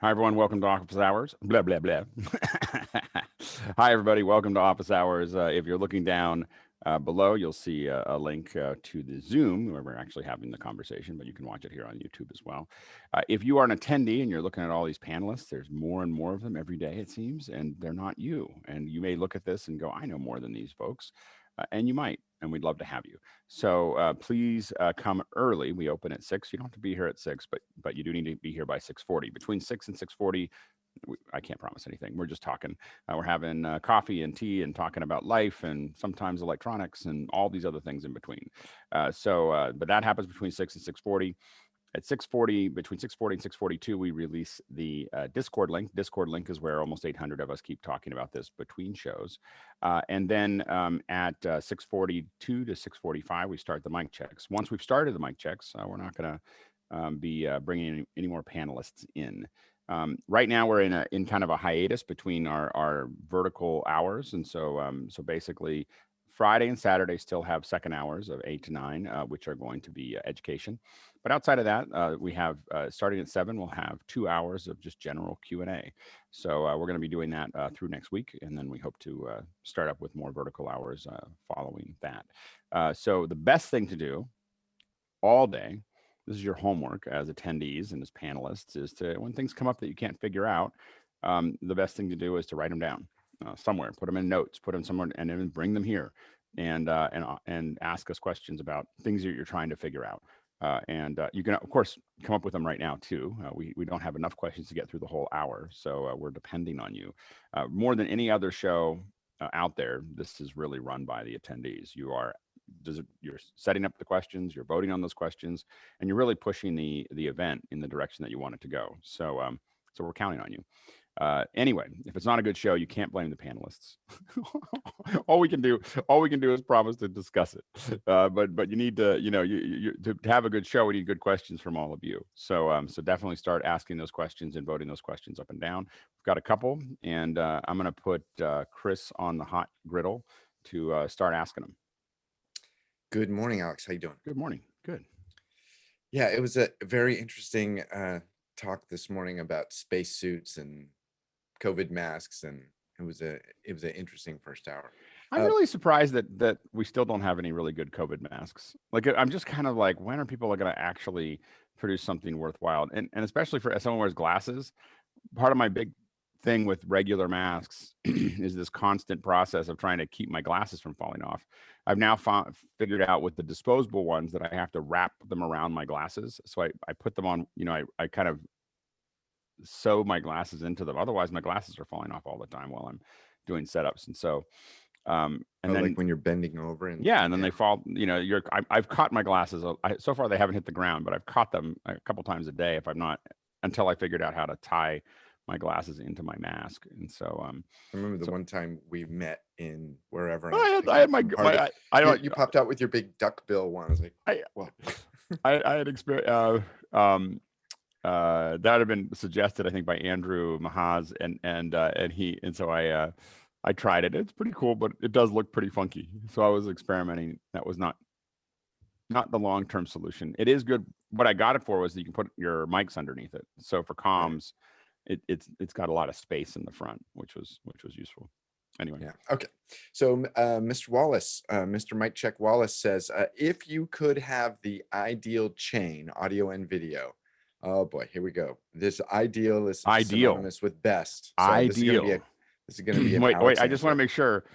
Hi, everyone. Welcome to Office Hours. Blah, blah, blah. Hi, everybody. Welcome to Office Hours. If you're looking down below, you'll see a link to the Zoom where we're actually having the conversation, but you can watch it here on YouTube as well. If you are an attendee and you're looking at all these panelists, there's more and more of them every day, it seems, and they're not you. And you may look at this and go, I know more than these folks. And you might, and we'd love to have you. So please come early. We open at 6. You don't have to be here at 6, but you do need to be here by 6:40. Between 6 and 6:40, I can't promise anything. We're just talking. We're having coffee and tea and talking about life and sometimes electronics and all these other things in between. But that happens between 6 and 6:40. At 6:40, between 6:40 and 6:42, we release the Discord link. Discord link is where almost 800 of us keep talking about this between shows. And then at 6:42 to 6:45, we start the mic checks. Once we've started the mic checks, we're not going to be bringing any more panelists in. Right now, we're in kind of a hiatus between our vertical hours, and so basically, Friday and Saturday still have second hours of 8 to 9, which are going to be education. But outside of that, we have starting at 7, we'll have 2 hours of just general Q&A. So we're going to be doing that through next week, and then we hope to start up with more vertical hours following that. So the best thing to do all day, this is your homework as attendees and as panelists, is to, when things come up that you can't figure out, the best thing to do is to write them down somewhere, put them in notes, put them somewhere, and then bring them here and ask us questions about things that you're trying to figure out. You can, of course, come up with them right now, too. We don't have enough questions to get through the whole hour, so we're depending on you. More than any other show out there, this is really run by the attendees. You're setting up the questions, you're voting on those questions, and you're really pushing the event in the direction that you want it to go. So we're counting on you. Anyway, if it's not a good show, you can't blame the panelists. all we can do is promise to discuss it. But you need to, to have a good show, we need good questions from all of you. So definitely start asking those questions and voting those questions up and down. We've got a couple, and I'm going to put Chris on the hot griddle to start asking them. Good morning, Alex. How you doing? Good morning. Good. Yeah, it was a very interesting talk this morning about spacesuits and COVID masks, and it was an interesting first hour. I'm really surprised that we still don't have any really good COVID masks. Like, I'm just kind of like, when are people going to actually produce something worthwhile? And especially for someone who wears glasses, part of my big thing with regular masks is this constant process of trying to keep my glasses from falling off. I've now figured out with the disposable ones that I have to wrap them around my glasses. So I put them on, I kind of sew my glasses into them. Otherwise, my glasses are falling off all the time while I'm doing setups. And so, and then like when you're bending over and then they fall, I've caught my glasses. So far they haven't hit the ground, but I've caught them a couple times a day until I figured out how to tie my glasses into my mask. And so I remember the one time we met in wherever. I had my you popped out with your big duck bill one. I was like, what? I had experience that had been suggested, I think, by Andrew Mahaz, and so I tried it. It's pretty cool, but it does look pretty funky. So I was experimenting. That was not the long-term solution. It is good. What I got it for was that you can put your mics underneath it. So for comms, it's got a lot of space in the front, which was useful. Anyway. Yeah. Okay. So Mr. Wallace, Mr. Mic Check Wallace says, if you could have the ideal chain, audio and video. Oh boy, here we go. This ideal is synonymous with best. So ideal. This is going to be an wait. I just want to make sure.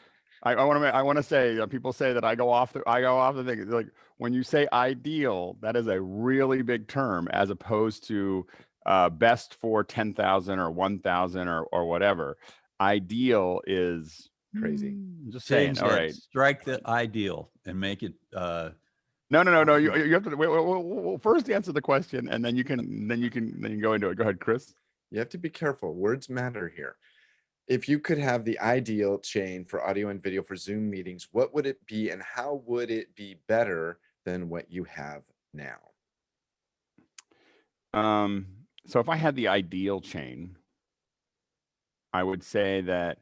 I want to say, people say that I go off the thing. Like, when you say ideal, that is a really big term, as opposed to best for 10,000 or 1,000 or whatever. Ideal is crazy. Just saying. All right. Strike the ideal and make it. No. You have to we'll first answer the question, and then you can go into it. Go ahead, Chris. You have to be careful. Words matter here. If you could have the ideal chain for audio and video for Zoom meetings, what would it be, and how would it be better than what you have now? So if I had the ideal chain, I would say that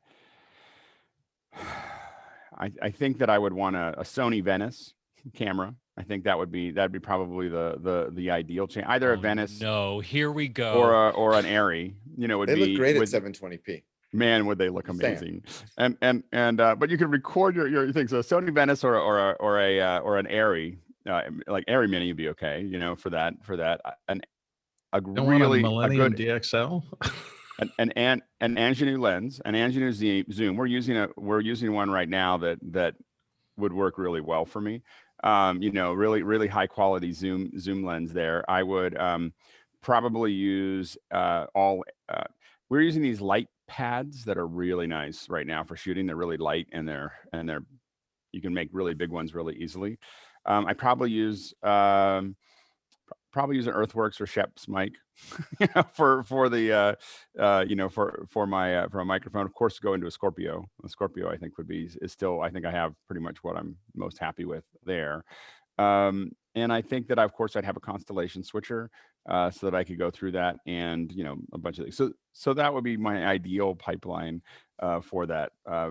I think that I would want a Sony Venice camera. I think that'd be probably the ideal chain. Either a Venice. No, here we go. Or an Airy. would They look be great at with 720p. man, would they look Just saying. amazing. And but you can record your things. So Sony Venice or an Airy, like Airy Mini would be okay, for that an a Don't want a really a Millennium good DXL. an Angenieux lens, an Angenieux zoom. We're using one right now that would work really well for me. Really high quality zoom lens there. I would probably use we're using these light pads that are really nice right now for shooting. They're really light and they're you can make really big ones really easily. I probably use an Earthworks or Shep's mic, for the for my microphone. Of course, go into a Scorpio. A Scorpio, I think, is still. I think I have pretty much what I'm most happy with there. And I think that, of course, I'd have a Constellation switcher so that I could go through that and a bunch of things. So that would be my ideal pipeline for that. I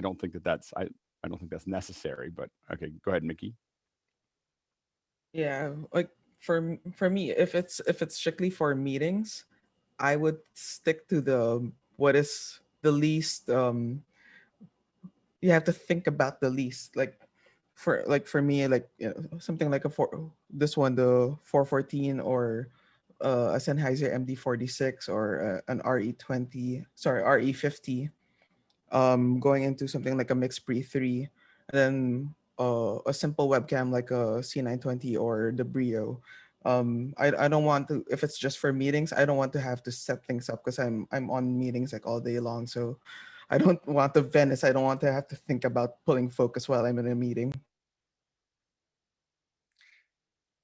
don't think that's I don't think that's necessary, but okay, go ahead, Mickey. Yeah, like for me, if it's strictly for meetings, I would stick to what is the least you have to think about the least, like for me, like something like this one, the 414, or a Sennheiser MD46, or an RE50, going into something like a Mix Pre 3, and then a simple webcam like a C920 or the Brio. I don't want to, if it's just for meetings, I don't want to have to set things up because I'm on meetings like all day long. So I don't want the Venice. I don't want to have to think about pulling focus while I'm in a meeting.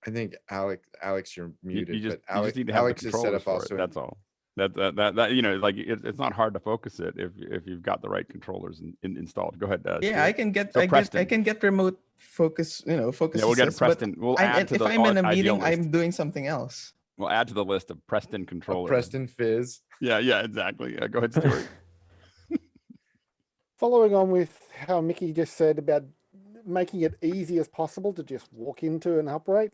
I think Alex, you're muted. You but just need to have Alex the is set controllers up for also. it. That's all. That like it's not hard to focus it if you've got the right controllers installed. Go ahead. Yeah, I can get I can get remote focus. Focus. Yeah, we'll get assist, Preston. but We'll add to if the I'm in a ideal meeting, list. I'm doing something else. We'll add to the list of Preston controllers. Preston Fizz. Yeah, exactly. Go ahead, Stuart. Following on with how Mickey just said about making it easy as possible to just walk into and operate,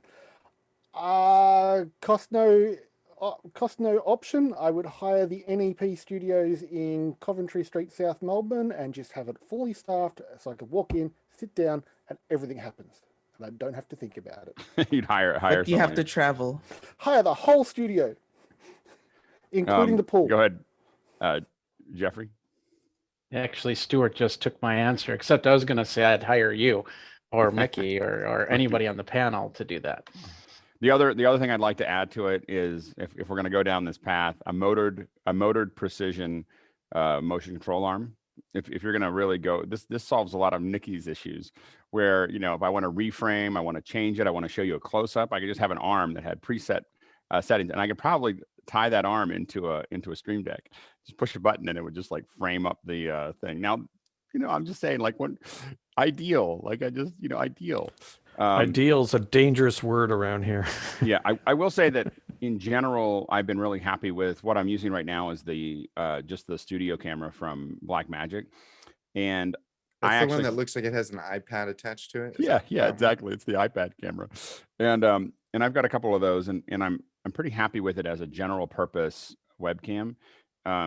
cost no option. I would hire the NEP studios in Coventry Street, South Melbourne, and just have it fully staffed so I could walk in, sit down, and everything happens. And I don't have to think about it. You'd hire But you have someone. to travel. Hire the whole studio, including the pool. Go ahead, Jeffrey. Actually, Stuart just took my answer, except I was going to say I'd hire you or Mickey or anybody on the panel to do that. The other thing I'd like to add to it is if we're going to go down this path, a motored precision motion control arm. If you're going to really go, this solves a lot of Nikki's issues where, if I want to reframe, I want to change it, I want to show you a close up, I could just have an arm that had preset settings, and I could probably tie that arm into a Stream Deck. Just push a button and it would just like frame up the thing. Now, I'm just saying, like, when ideal, like ideal. Ideal's a dangerous word around here. Yeah, I will say that in general, I've been really happy with what I'm using right now is the just the studio camera from Blackmagic, and That's the one that looks like it has an iPad attached to it. Yeah, exactly. It's the iPad camera, and I've got a couple of those, and I'm pretty happy with it as a general purpose webcam,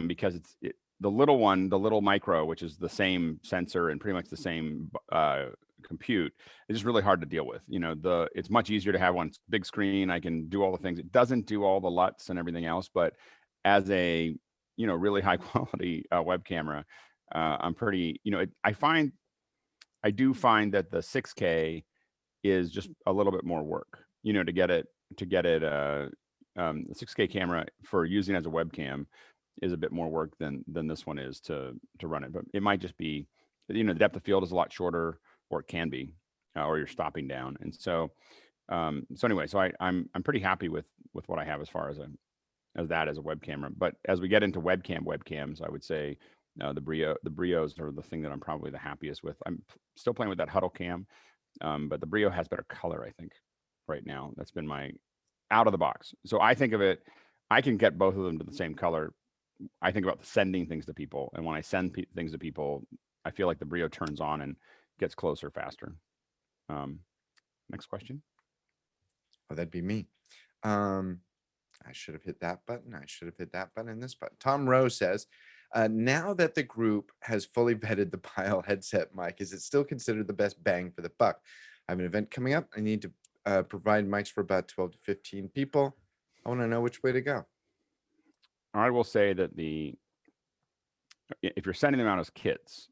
because it's the little one, the little micro, which is the same sensor and pretty much the same compute, is just really hard to deal with. It's much easier to have one big screen. I can do all the things. It doesn't do all the LUTs and everything else, but as a really high quality web camera, I'm pretty. I do find that the 6K is just a little bit more work. To get it. The 6K camera for using as a webcam is a bit more work than this one is to run it. But it might just be, the depth of field is a lot shorter, or it can be, or you're stopping down. And so anyway, so I'm pretty happy with what I have as far as that as a web camera. But as we get into webcams, I would say the Brios are the thing that I'm probably the happiest with. I'm still playing with that Huddle Cam, but the Brio has better color, I think, right now. That's been my out of the box. So I think of it, I can get both of them to the same color. I think about sending things to people, and when I send things to people, I feel like the Brio turns on and gets closer faster. Next question. Oh, that'd be me. I should have hit that button. I should have hit that button and this button. Tom Rowe says, now that the group has fully vetted the Pyle headset mic, is it still considered the best bang for the buck? I have an event coming up. I need to provide mics for about 12 to 15 people. I want to know which way to go. I will say that if you're sending them out as kits,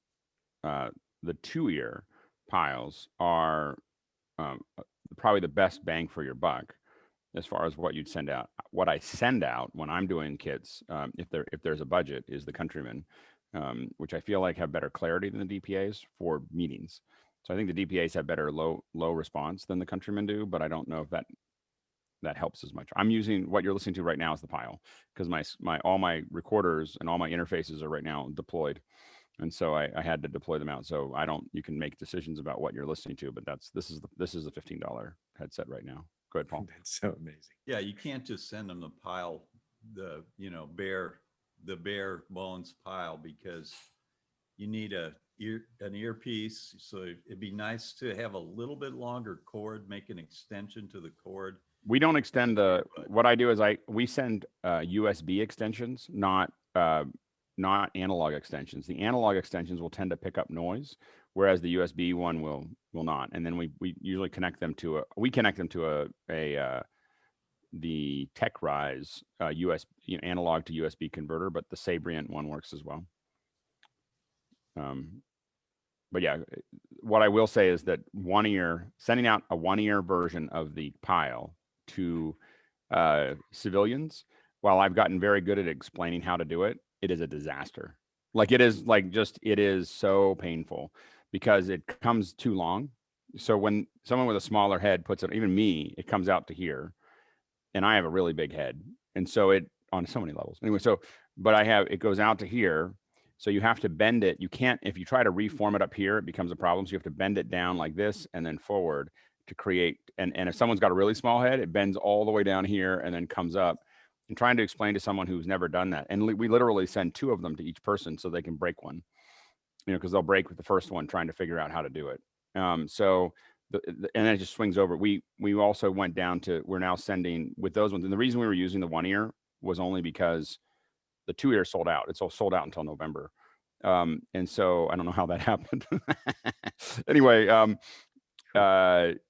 the 2-ear Pyles are probably the best bang for your buck as far as what you'd send out. What I send out when I'm doing kits, if there's a budget, is the Countryman, which I feel like have better clarity than the DPAs for meetings. So I think the DPAs have better low response than the Countryman do, but I don't know if that helps as much. I'm using what you're listening to right now is the Pyle, because all my recorders and all my interfaces are right now deployed. And so I had to deploy them out. So you can make decisions about what you're listening to, but this is a $15 headset right now. Go ahead, Paul. That's so amazing. Yeah, you can't just send them the Pyle, the bare bones Pyle, because you need an earpiece. So it'd be nice to have a little bit longer cord, make an extension to the cord. We don't extend what I do is we send USB extensions, not analog extensions. The analog extensions will tend to pick up noise, whereas the USB one will not. And then we usually connect them to the Techrise USB, analog to USB converter, but the Sabrent one works as well. But yeah, what I will say is that sending out a 1-ear version of the Pyle to civilians, while I've gotten very good at explaining how to do it, it is a disaster. It is so painful because it comes too long. So when someone with a smaller head puts it, even me, it comes out to here, and I have a really big head. And so it, on so many levels anyway, it goes out to here. So you have to bend it. You can't, if you try to reform it up here, it becomes a problem. So you have to bend it down like this and then forward to create. And if someone's got a really small head, it bends all the way down here and then comes up. And trying to explain to someone who's never done that. And we literally send 2 of them to each person so they can break one, because they'll break with the first one trying to figure out how to do it. And then it just swings over. We also went down to, we're now sending with those ones. And the reason we were using the 1-ear was only because the 2-ear sold out. It's all sold out until November. And so I don't know how that happened. Anyway,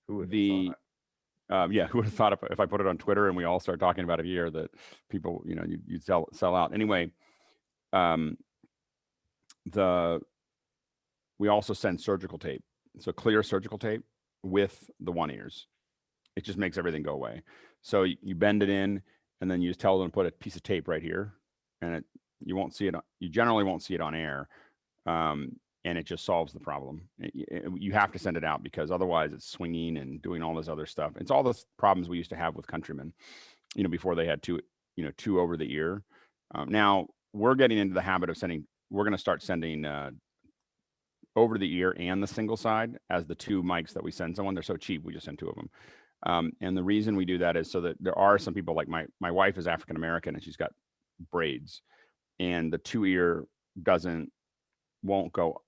who would have thought if I put it on Twitter and we all start talking about it here that people, you'd sell out. Anyway, we also send surgical tape. So clear surgical tape with the 1-ears. It just makes everything go away. So you bend it in and then you just tell them to put a piece of tape right here, and you generally won't see it on air. And it just solves the problem. You have to send it out because otherwise it's swinging and doing all this other stuff. It's all the problems we used to have with Countrymen, before they had 2 over the ear. Now we're getting into the habit of we're going to start sending over the ear and the single side as the 2 mics that we send someone. They're so cheap, we just send 2 of them. And the reason we do that is so that there are some people, like my wife is African-American and she's got braids, and the 2-ear doesn't work for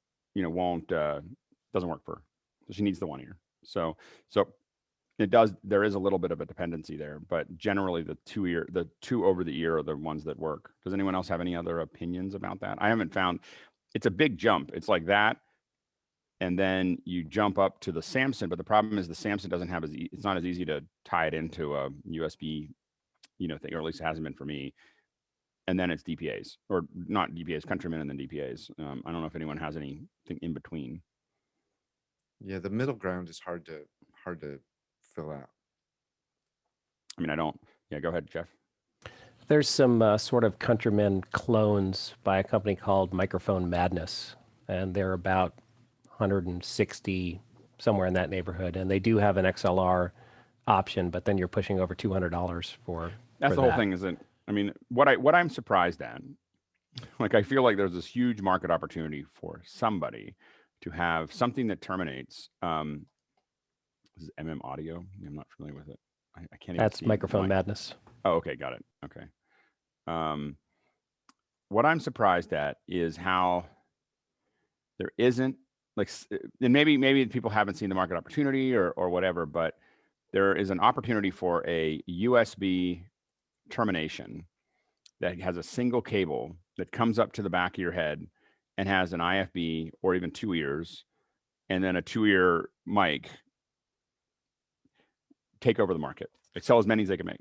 her. So she needs the 1-ear. So it does, there is a little bit of a dependency there, but generally the 2 over the ear are the ones that work. Does anyone else have any other opinions about that? I haven't found, it's a big jump. It's like that. And then you jump up to the Samson, but the problem is the Samson doesn't have it's not as easy to tie it into a USB, thing, or at least it hasn't been for me. And then it's DPAs, or not DPAs, Countrymen and then DPAs. I don't know if anyone has anything in between. Yeah, the middle ground is hard to fill out. I mean, I don't. Yeah, go ahead, Jeff. There's some sort of Countrymen clones by a company called Microphone Madness, and they're about 160, somewhere in that neighborhood. And they do have an XLR option, but then you're pushing over $200 for. That's the whole thing, isn't? I mean, what I'm surprised at, I feel like there's this huge market opportunity for somebody to have something that terminates. This is MM Audio. I'm not familiar with it. I can't even. That's Microphone Madness. Oh, okay, got it. Okay. What I'm surprised at is how there isn't and maybe people haven't seen the market opportunity or whatever, but there is an opportunity for a USB termination that has a single cable that comes up to the back of your head and has an IFB or even 2 ears and then a 2-ear mic, take over the market. Like sell as many as they can make.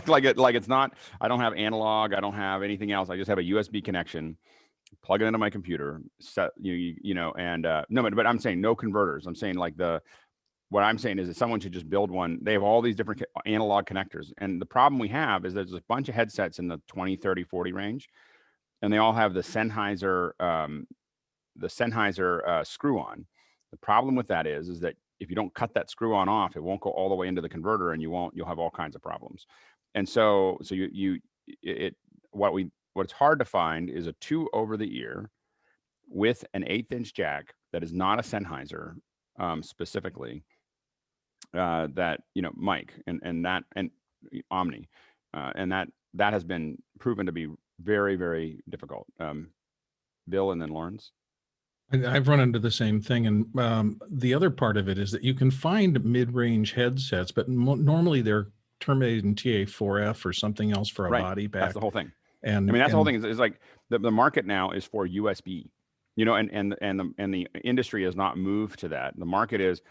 like it's not, I don't have analog, I don't have anything else. I just have a USB connection, plug it into my computer, set and no, but I'm saying no converters. I'm saying what I'm saying is that someone should just build one. They have all these different analog connectors. And the problem we have is there's a bunch of headsets in the 20, 30, 40 range, and they all have the Sennheiser screw on. The problem with that is that if you don't cut that screw on off, it won't go all the way into the converter, and you'll have all kinds of problems. And so what's hard to find is a 2 over the ear with an 1/8-inch jack that is not a Sennheiser specifically, that mic and Omni, and that has been proven to be very, very difficult. Bill and then Lawrence. I've run into the same thing, and the other part of it is that you can find mid-range headsets, but normally they're terminated in TA4F or something else for a body pack. That's the whole thing. And I mean, that's the whole thing. Is like the market now is for USB, and the industry has not moved to that. The market is,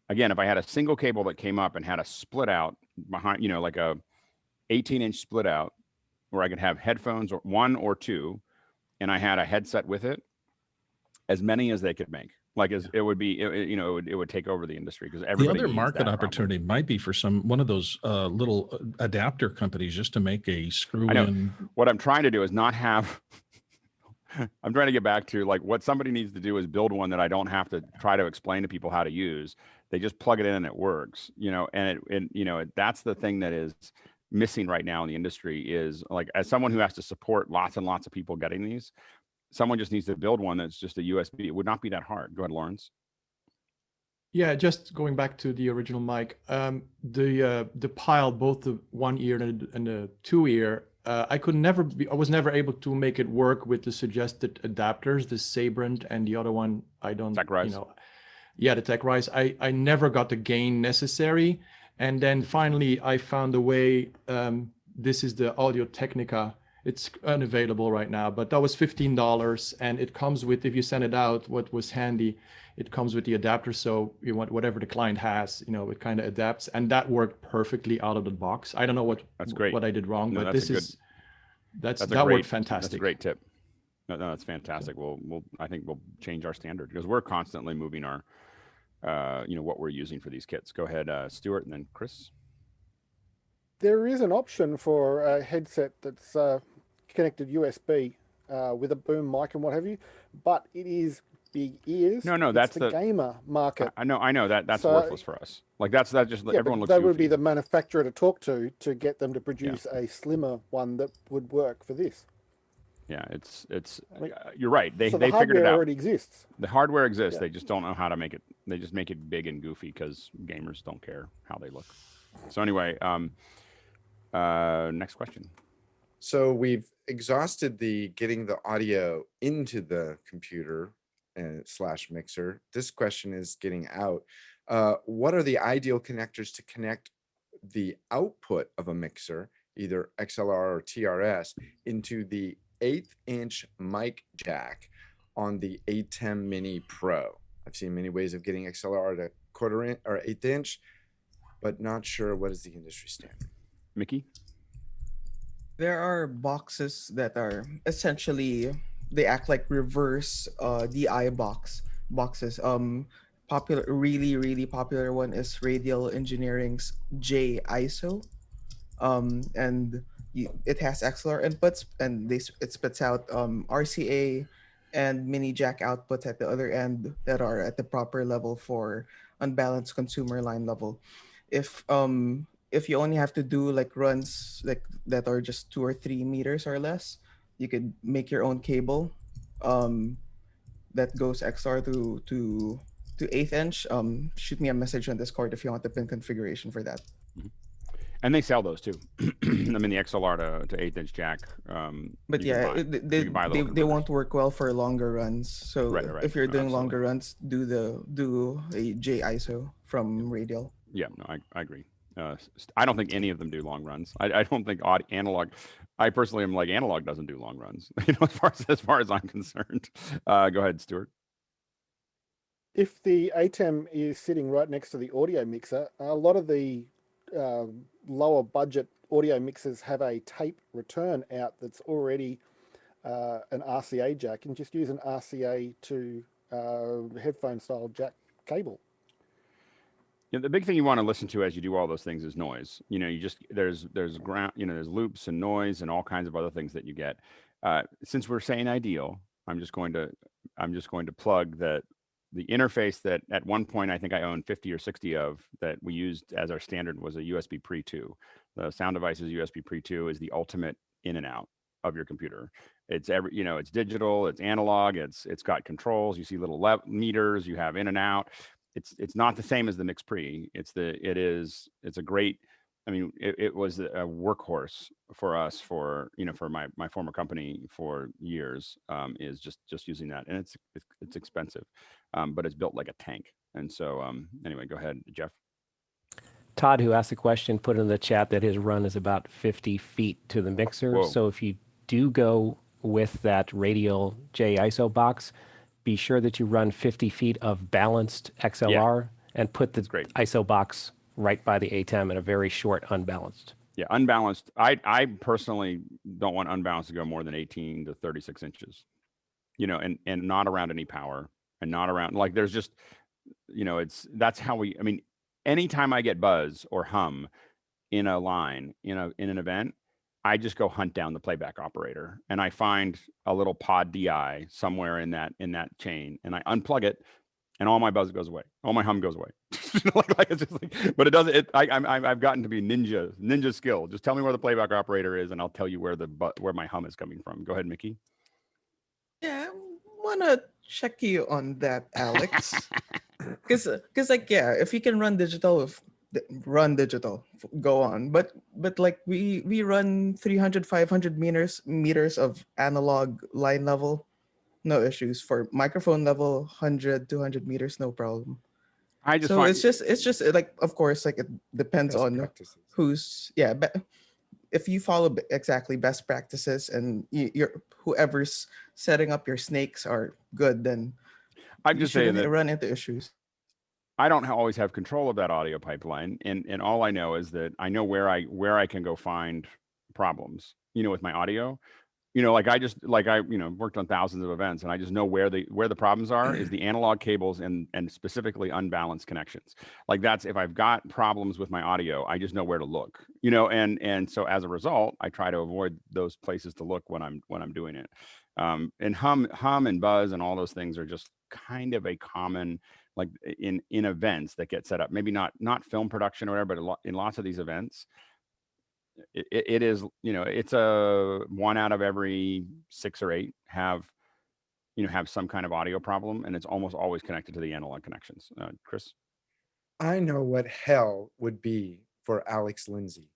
again, if I had a single cable that came up and had a split out behind, like a 18-inch split out, where I could have headphones or 1 or 2, and I had a headset with it, as many as they could make. It would take over the industry because everybody. The other market opportunity might be for one of those little adapter companies just to make a screw-in. What I'm trying to do is not have. I'm trying to get back to what somebody needs to do is build one that I don't have to try to explain to people how to use. They just plug it in and it works. That's the thing that is missing right now in the industry is as someone who has to support lots and lots of people getting these. Someone just needs to build one that's just a USB. It would not be that hard. Go ahead, Lawrence. Yeah, just going back to the original mic, the Pyle, both the 1 ear and the 2 ear, I was never able to make it work with the suggested adapters, the Sabrent and the other one. I don't, Techrise. The Techrise. I never got the gain necessary, and then finally I found a way. This is the Audio Technica. It's unavailable right now, but that was $15, and it comes with, if you send it out, what was handy, it comes with the adapter. So you want whatever the client has, it kind of adapts, and that worked perfectly out of the box. I don't know that's great. What I did wrong, but that worked fantastic. That's a great tip. No, that's fantastic. I think we'll change our standard because we're constantly moving our, what we're using for these kits. Go ahead, Stuart, and then Chris. There is an option for a headset that's connected USB with a boom mic and what have you, but it is big ears. No, that's the gamer market. I know that's worthless for us. That's just everyone looks. That would be the manufacturer to talk to get them to produce a slimmer one that would work for this. Yeah, it's you're right. They the figured it out. already exists. The hardware exists. They just don't know how to make it. They just make it big and goofy because gamers don't care how they look. So anyway, next question. So we've exhausted getting the audio into the computer / mixer. This question is getting out. What are the ideal connectors to connect the output of a mixer, either XLR or TRS, into the 1/8-inch mic jack on the ATEM Mini Pro? I've seen many ways of getting XLR to 1/4 inch or 1/8 inch, but not sure what is the industry standard. Mickey? There are boxes that are essentially, they act like reverse DI boxes. Really popular one is Radial Engineering's J ISO, and it has XLR inputs, and it spits out RCA and mini jack outputs at the other end that are at the proper level for unbalanced consumer line level. If you only have to do runs that are just 2 or 3 meters or less, you could make your own cable that goes XR to 1/8 inch. Shoot me a message on Discord if you want the pin configuration for that. And they sell those too. I mean, the XLR to 1/8 inch jack. But yeah, they won't work well for longer runs. So right. If you're doing longer runs, do a J ISO from Radial. Yeah, no, I agree. I don't think any of them do long runs. I don't think analog. I personally am like analog doesn't do long runs. As far as I'm concerned. Go ahead, Stuart. If the ATEM is sitting right next to the audio mixer, a lot of the lower budget audio mixers have a tape return out that's already an RCA jack, and just use an RCA to headphone style jack cable. Yeah, the big thing you want to listen to as you do all those things is noise. There's ground, there's loops and noise and all kinds of other things that you get. Since we're saying ideal, I'm just going to plug that the interface that at one point I think I owned 50 or 60 of that we used as our standard was a USB Pre 2. The Sound Devices USB Pre 2 is the ultimate in and out of your computer. It's it's digital, it's analog, it's got controls. You see little meters, you have in and out. It's not the same as the Mix Pre. It's a great. I mean, it was a workhorse for us for my former company for years. Is just using that, and it's expensive, but it's built like a tank. And so anyway, go ahead, Jeff. Todd, who asked the question, put in the chat that his run is about 50 feet to the mixer. Whoa. So if you do go with that radial J ISO box, be sure that you run 50 feet of balanced XLR and put the ISO box right by the ATEM in a very short unbalanced. Yeah, unbalanced. I personally don't want unbalanced to go more than 18 to 36 inches, and not around any power and not around, like, there's just, that's how I mean, anytime I get buzz or hum in a line, in an event, I just go hunt down the playback operator, and I find a little pod DI somewhere in that chain, and I unplug it, and all my buzz goes away, all my hum goes away. It's just like, but it doesn't. I've gotten to be ninja skill. Just tell me where the playback operator is, and I'll tell you where my hum is coming from. Go ahead, Mickey. Yeah, I wanna check you on that, Alex. Because if you can run digital, go on. But like we run 300, 500 meters of analog line level, no issues. For microphone level, 100, 200 meters, no problem. It's just like, of course, like, it depends on practices. who's but if you follow exactly best practices and whoever's setting up your snakes are good, then I'm just saying that run into issues. I don't always have control of that audio pipeline, and all I know is that I know where I can go find problems, with my audio. Like I worked on thousands of events, and I just know where the problems are is the analog cables and specifically unbalanced connections. Like, that's, if I've got problems with my audio, I just know where to look, and so as a result, I try to avoid those places to look when I'm doing it. And hum and buzz and all those things are just kind of a common, like, in events that get set up, maybe not film production or whatever, but in lots of these events, it is, it's a 1 out of every 6 or 8 have some kind of audio problem, and it's almost always connected to the analog connections. Chris? I know what hell would be for Alex Lindsay.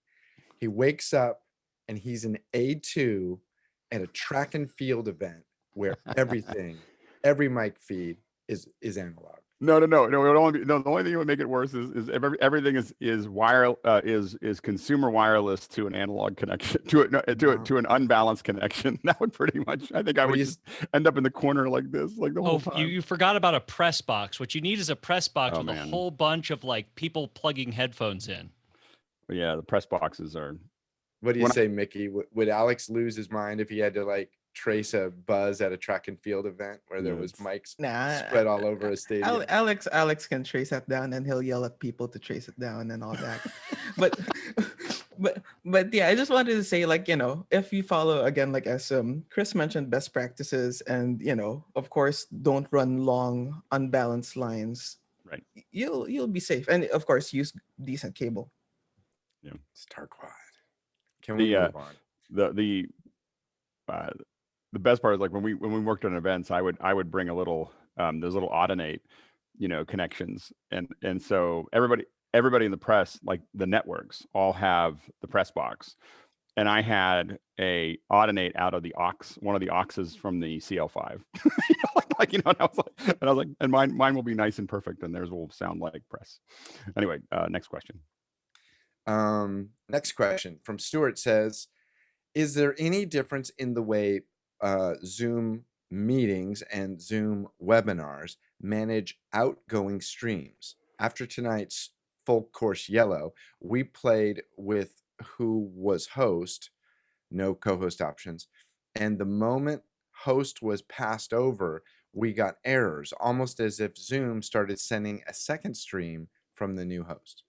He wakes up and he's an A2 at a track and field event where every mic feed is analog. No. The only thing that would make it worse is everything is consumer wireless to an analog connection to an unbalanced connection. That would pretty much, I think, I would just end up in the corner like this, like the whole time. You forgot about a press box. What you need is a press box with a whole bunch of, like, people plugging headphones in. Yeah, the press boxes are. What do you say, Mickey? Would Alex lose his mind if he had to, like, trace a buzz at a track and field event where there was mics spread all over a stadium? Alex can trace that down, and he'll yell at people to trace it down and all that. but yeah, I just wanted to say, like, if you follow, again, like, as Chris mentioned, best practices, and of course, don't run long unbalanced lines. Right. You'll be safe, and of course, use decent cable. Yeah. Star Quad. Can we move on? The best part is, like, when we worked on events, I would bring a little those little Audinate, connections, and so everybody in the press, like the networks, all have the press box, and I had a Audinate out of the aux, one of the auxes from the CL5, and I was like, and mine will be nice and perfect, and theirs will sound like press. Anyway, next question. Next question from Stuart says, is there any difference in the way Zoom meetings and Zoom webinars manage outgoing streams? After tonight's full course yellow, we played with who was host, no co-host options, and the moment host was passed over, we got errors, almost as if Zoom started sending a second stream from the new host.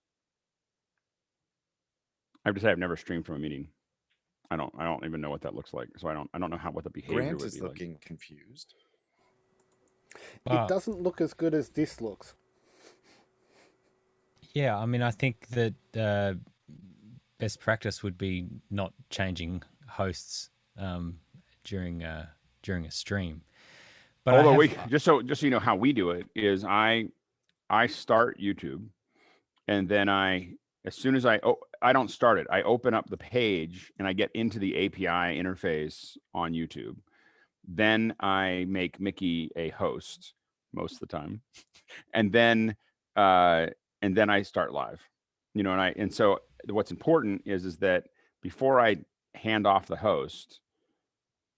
I have to say I've never streamed from a meeting. I don't even know what that looks like. So I don't know what the behavior Grant would is be looking like. confused. It doesn't look as good as this looks. Yeah, I mean, I think that best practice would be not changing hosts during a stream. But although just so you know how we do it is I start YouTube, and then as soon as I don't start it, I open up the page and I get into the API interface on YouTube. Then I make Mickey a host most of the time, and then I start live. You know, and so what's important is that before I hand off the host,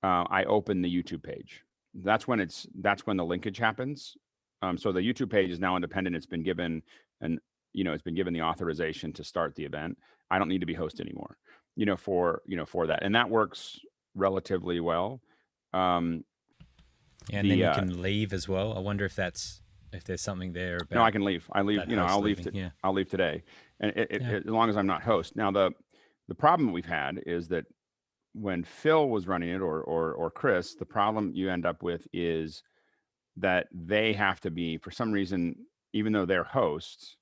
I open the YouTube page. That's when the linkage happens. So the YouTube page is now independent. It's been given it's been given the authorization to start the event. I don't need to be host anymore, for that. And that works relatively well. And then you can leave as well. I wonder if there's something there about. No, I can leave. I leave, I'll leave. I'll leave today. And as long as I'm not host. Now, the problem we've had is that when Phil was running it or Chris, the problem you end up with is that they have to be, for some reason, even though they're hosts,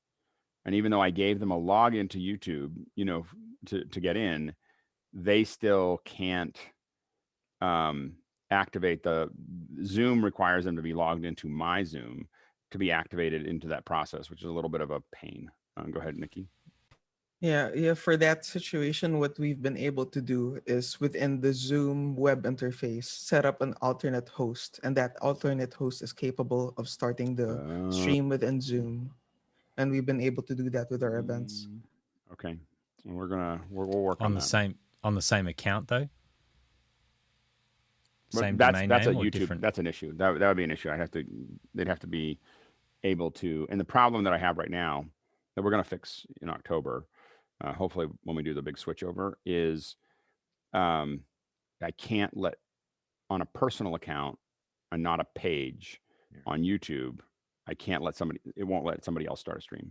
and even though I gave them a login to YouTube, to get in, they still can't activate the Zoom requires them to be logged into my Zoom to be activated into that process, which is a little bit of a pain. Go ahead, Nikki. Yeah. For that situation, what we've been able to do is within the Zoom web interface, set up an alternate host, and that alternate host is capable of starting the stream within Zoom. And we've been able to do that with our events. Okay, and we'll work on that. On the same account though. Same domain name or YouTube. Different? That's an issue. That would be an issue. They'd have to be able to. And the problem that I have right now that we're going to fix in October, hopefully when we do the big switchover, is I can't let on a personal account and not a page on YouTube. I can't let it won't let somebody else start a stream.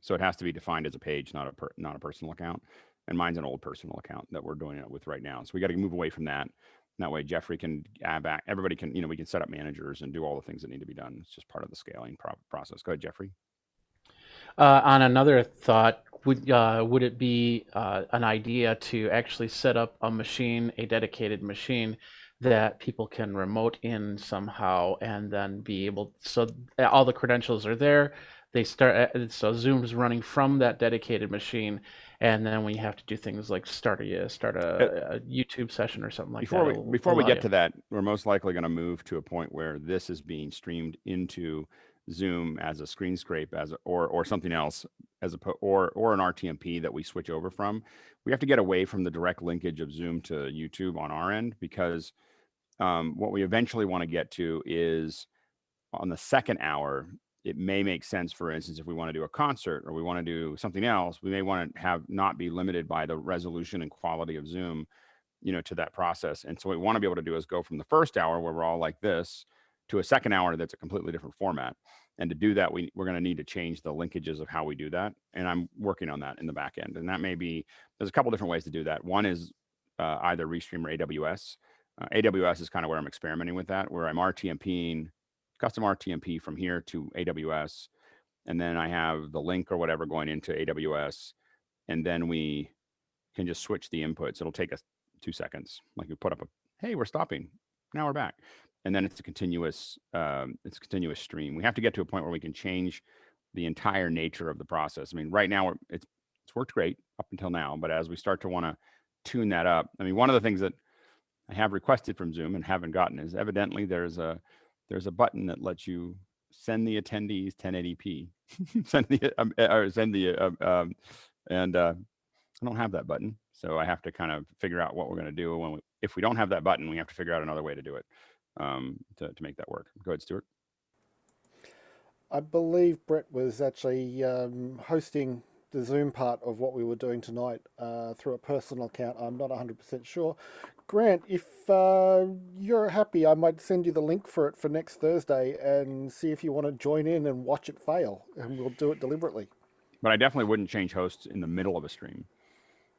So it has to be defined as a page, not a personal account. And mine's an old personal account that we're doing it with right now. So we got to move away from that. And that way Jeffrey can add back. Everybody can, we can set up managers and do all the things that need to be done. It's just part of the scaling process. Go ahead, Jeffrey. On another thought, would it be an idea to actually set up a dedicated machine that people can remote in somehow and then be able, so all the credentials are there. They start, so Zoom's running from that dedicated machine, and then when you have to do things like start a YouTube session or something like that. Before we get to that, we're most likely going to move to a point where this is being streamed into Zoom as a screen scrape, or something else, or an RTMP that we switch over from. We have to get away from the direct linkage of Zoom to YouTube on our end, because what we eventually want to get to is on the second hour. It may make sense, for instance, if we want to do a concert or we want to do something else, we may want to not be limited by the resolution and quality of Zoom, to that process. And so what we want to be able to do is go from the first hour where we're all like this to a second hour that's a completely different format. And to do that, we're going to need to change the linkages of how we do that. And I'm working on that in the back end. And that may be, there's a couple different ways to do that. One is either Restream or AWS. AWS is kind of where I'm experimenting with that, where I'm RTMPing, custom RTMP from here to AWS. And then I have the link or whatever going into AWS. And then we can just switch the inputs. It'll take us 2 seconds. Like we put up hey, we're stopping. Now we're back. And then it's a continuous stream. We have to get to a point where we can change the entire nature of the process. I mean, right now it's worked great up until now, but as we start to want to tune that up, I mean, one of the things that I have requested from Zoom and haven't gotten is evidently there's a button that lets you send the attendees 1080p, send the And I don't have that button. So I have to kind of figure out what we're going to do. If we don't have that button, we have to figure out another way to do it to make that work. Go ahead, Stuart. I believe Brett was actually hosting the Zoom part of what we were doing tonight through a personal account. I'm not 100% sure. Grant, if you're happy, I might send you the link for it for next Thursday and see if you want to join in and watch it fail, and we'll do it deliberately. But I definitely wouldn't change hosts in the middle of a stream.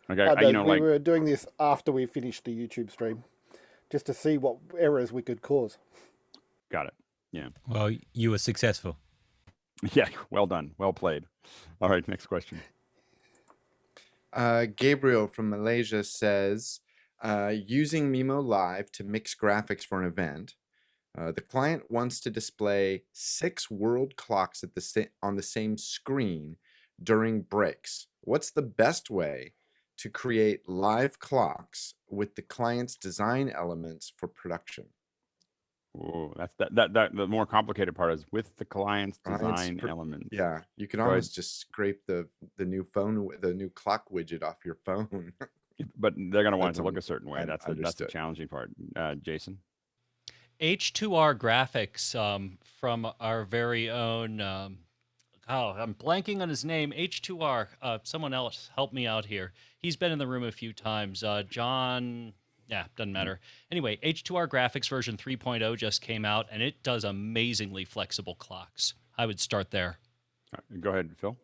Okay, we were doing this after we finished the YouTube stream, just to see what errors we could cause. Got it. Yeah. Well, you were successful. Yeah, well done. Well played. All right, next question. Gabriel from Malaysia says, using Mimolive to mix graphics for an event, the client wants to display 6 world clocks on the same screen during breaks. What's the best way to create live clocks with the client's design elements for production? Oh, that's the more complicated part is with the client's design elements. Yeah, you can always just scrape the new clock widget off your phone. But they're going to want it to look a certain way. That's the challenging part. Jason? H2R Graphics from our very own, I'm blanking on his name. H2R, someone else help me out here. He's been in the room a few times. John... Yeah, doesn't matter. Anyway, H2R Graphics version 3.0 just came out, and it does amazingly flexible clocks. I would start there. Go ahead, Phil.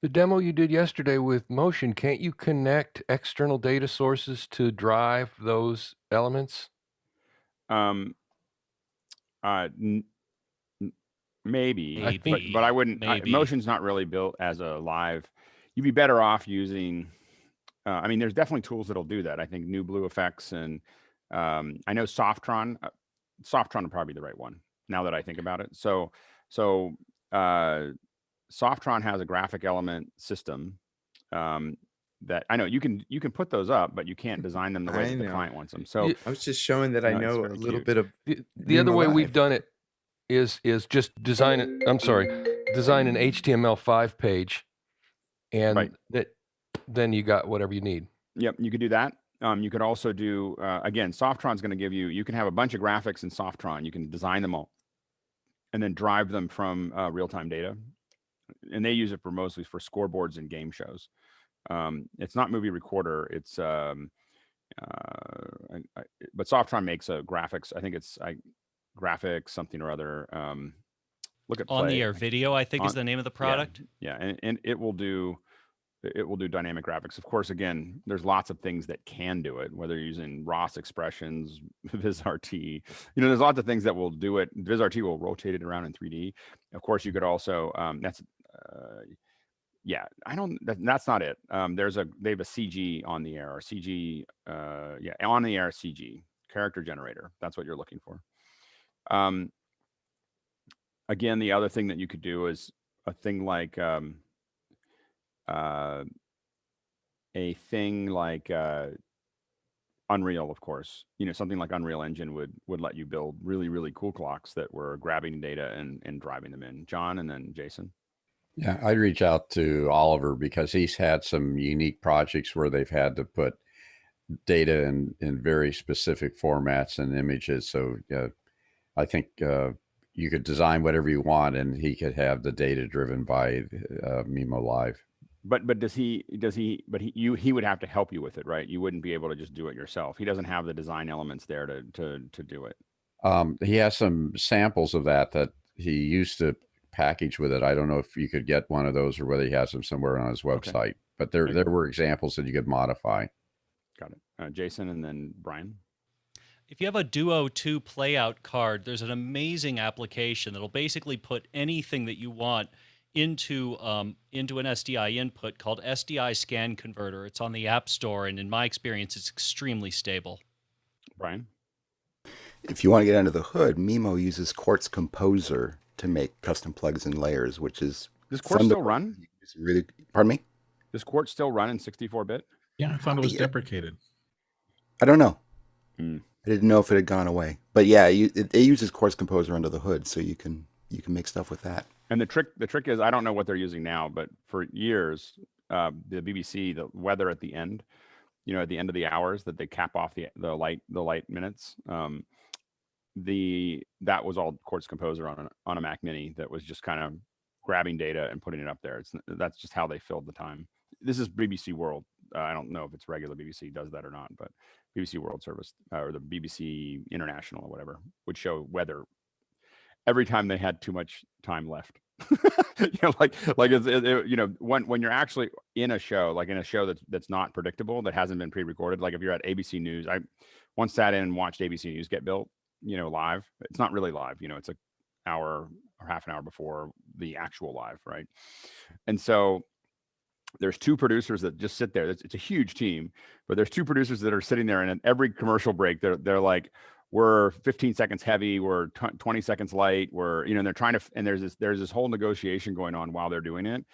The demo you did yesterday with Motion, can't you connect external data sources to drive those elements? Maybe. But I wouldn't. Motion's not really built as a live. You'd be better off using... I mean, there's definitely tools that'll do that. I think New Blue Effects and I know Softron. Softron would probably be the right one now that I think about it. So Softron has a graphic element system that I know you can put those up, but you can't design them the way that the client wants them. So I was just showing that I know a little bit of the other way we've done it is just design an HTML5 page, and then you got whatever you need. Yep, you could do that. You could also do, again, Softron's going to give you can have a bunch of graphics in Softron. You can design them all and then drive them from real-time data. And they use it mostly for scoreboards and game shows. It's not Movie Recorder. It's, but Softron makes a graphics. I think it's graphics something or other. Look at On the Air Video, I think is the name of the product. Yeah, and it will do dynamic graphics. Of course, again, there's lots of things that can do it, whether you're using ROS expressions, VizRT. There's lots of things that will do it. VizRT will rotate it around in 3D. Of course, you could also, that's not it. They have a CG on the air, or CG, on the air CG, character generator. That's what you're looking for. Again, the other thing that you could do is a thing like, Unreal, of course. Something like Unreal Engine would let you build really, really cool clocks that were grabbing data and driving them in. John, and then Jason. Yeah, I'd reach out to Oliver because he's had some unique projects where they've had to put data in very specific formats and images. So I think you could design whatever you want, and he could have the data driven by Mimolive. But he would have to help you with it, right? You wouldn't be able to just do it yourself. He doesn't have the design elements there to do it. He has some samples of that he used to package with it. I don't know if you could get one of those or whether he has them somewhere on his website. Okay. But there were examples that you could modify. Got it. Jason, and then Brian. If you have a Duo 2 playout card, there's an amazing application that'll basically put anything that you want into an SDI input called SDI Scan Converter. It's on the App Store, and in my experience, it's extremely stable. Brian? If you want to get under the hood, Mimo uses Quartz Composer to make custom plugs and layers, which is... Does Quartz still run? Pardon me? Does Quartz still run in 64-bit? Yeah, I thought it was deprecated. I don't know. I didn't know if it had gone away. But yeah, it uses Quartz Composer under the hood, so you can make stuff with that. And the trick is, I don't know what they're using now, but for years, the BBC, the weather at the end, at the end of the hours that they cap off the light minutes. That was all Quartz Composer on a Mac Mini that was just kind of grabbing data and putting it up there. That's just how they filled the time. This is BBC World. I don't know if it's regular BBC does that or not, but BBC World Service or the BBC International or whatever would show weather every time they had too much time left. When you're actually in a show, like in a show that's not predictable, that hasn't been pre-recorded. Like if you're at ABC News, I once sat in and watched ABC News get built, live. It's not really live, it's an hour or half an hour before the actual live, right? And so there's two producers that just sit there. It's a huge team, but there's two producers that are sitting there, and at every commercial break, they're like, we're 15 seconds heavy, we're 20 seconds light, we're, they're trying to, and there's this whole negotiation going on while they're doing it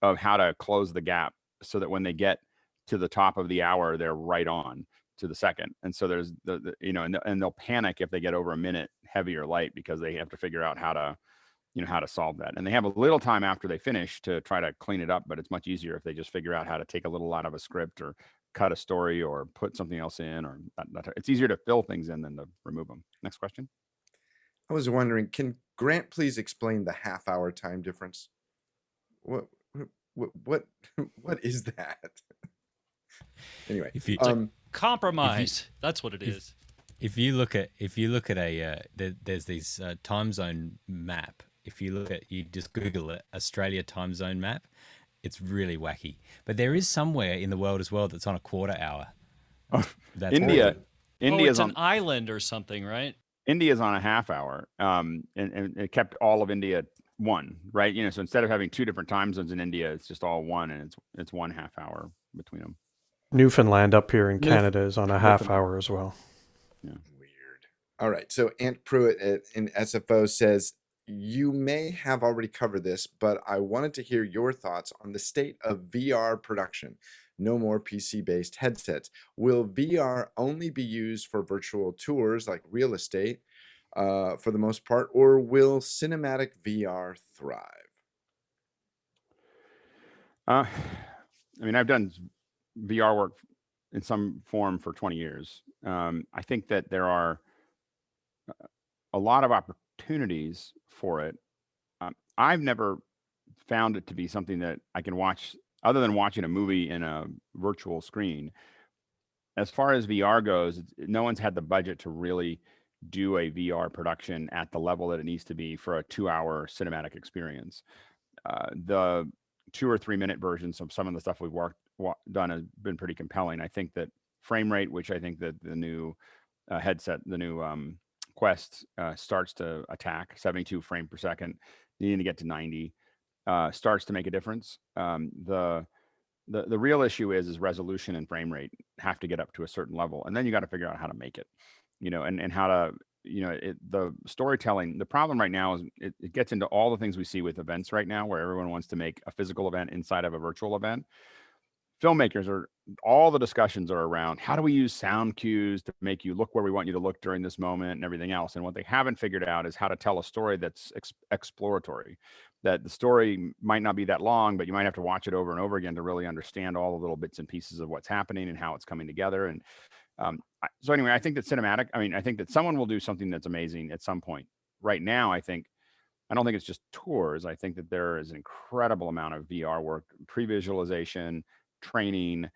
of how to close the gap so that when they get to the top of the hour, they're right on to the second. And so there's and they'll panic if they get over a minute heavy or light because they have to figure out how to solve that. And they have a little time after they finish to try to clean it up, but it's much easier if they just figure out how to take a little out of a script or cut a story or put something else in, or it's easier to fill things in than to remove them. Next question. I was wondering, can Grant please explain the half-hour time difference? What is that? Anyway, compromise. That's what it is. If you look at there's these time zone map. If you just Google it, Australia time zone map, it's really wacky. But there is somewhere in the world as well that's on a quarter hour. India's it's an island or something, right? India's on a half hour, and it kept all of India one, right? So instead of having two different time zones in India, it's just all one, and it's 1 half hour between them. Newfoundland up here in Canada is on a half hour as well. Yeah. Weird. All right. So Ant Pruitt in SFO says, you may have already covered this, but I wanted to hear your thoughts on the state of VR production. No more PC-based headsets. Will VR only be used for virtual tours like real estate for the most part, or will cinematic VR thrive? I've done VR work in some form for 20 years. I think that there are a lot of opportunities for it. I've never found it to be something that I can watch other than watching a movie in a virtual screen. As far as VR goes, no one's had the budget to really do a VR production at the level that it needs to be for a 2-hour cinematic experience. The 2 or 3 minute versions of some of the stuff we've done has been pretty compelling. I think that frame rate, which I think that the new headset, the new Quest starts to attack 72 frame per second, needing to get to 90, starts to make a difference. The real issue is resolution and frame rate have to get up to a certain level, and then you got to figure out how to make it, and how to, the storytelling. The problem right now is it gets into all the things we see with events right now, where everyone wants to make a physical event inside of a virtual event. Filmmakers all the discussions are around how do we use sound cues to make you look where we want you to look during this moment and everything else. And what they haven't figured out is how to tell a story that's exploratory, that the story might not be that long, but you might have to watch it over and over again to really understand all the little bits and pieces of what's happening and how it's coming together. And so anyway, I think that I think that someone will do something that's amazing at some point. Right now, I don't think it's just tours. I think that there is an incredible amount of VR work, pre-visualization, training,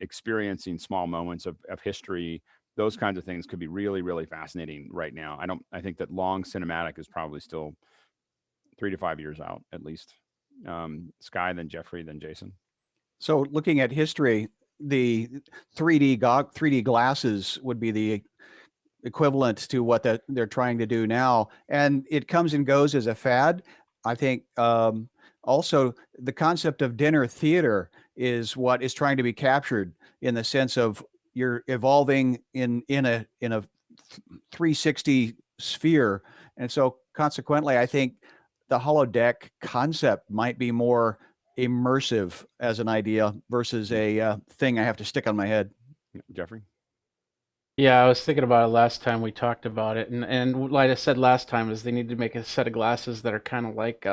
experiencing small moments of history. Those kinds of things could be really, really fascinating right now. I think that long cinematic is probably still 3 to 5 years out at least. Sky, then Jeffrey, then Jason. So looking at history, the 3D glasses would be the equivalent to what they're trying to do now. And it comes and goes as a fad. I think also the concept of dinner theater is what is trying to be captured in the sense of you're evolving in a 360 sphere. And so consequently, I think the holodeck concept might be more immersive as an idea versus a thing I have to stick on my head. Jeffrey? Yeah, I was thinking about it last time we talked about it. And like I said last time, is they need to make a set of glasses that are kind of like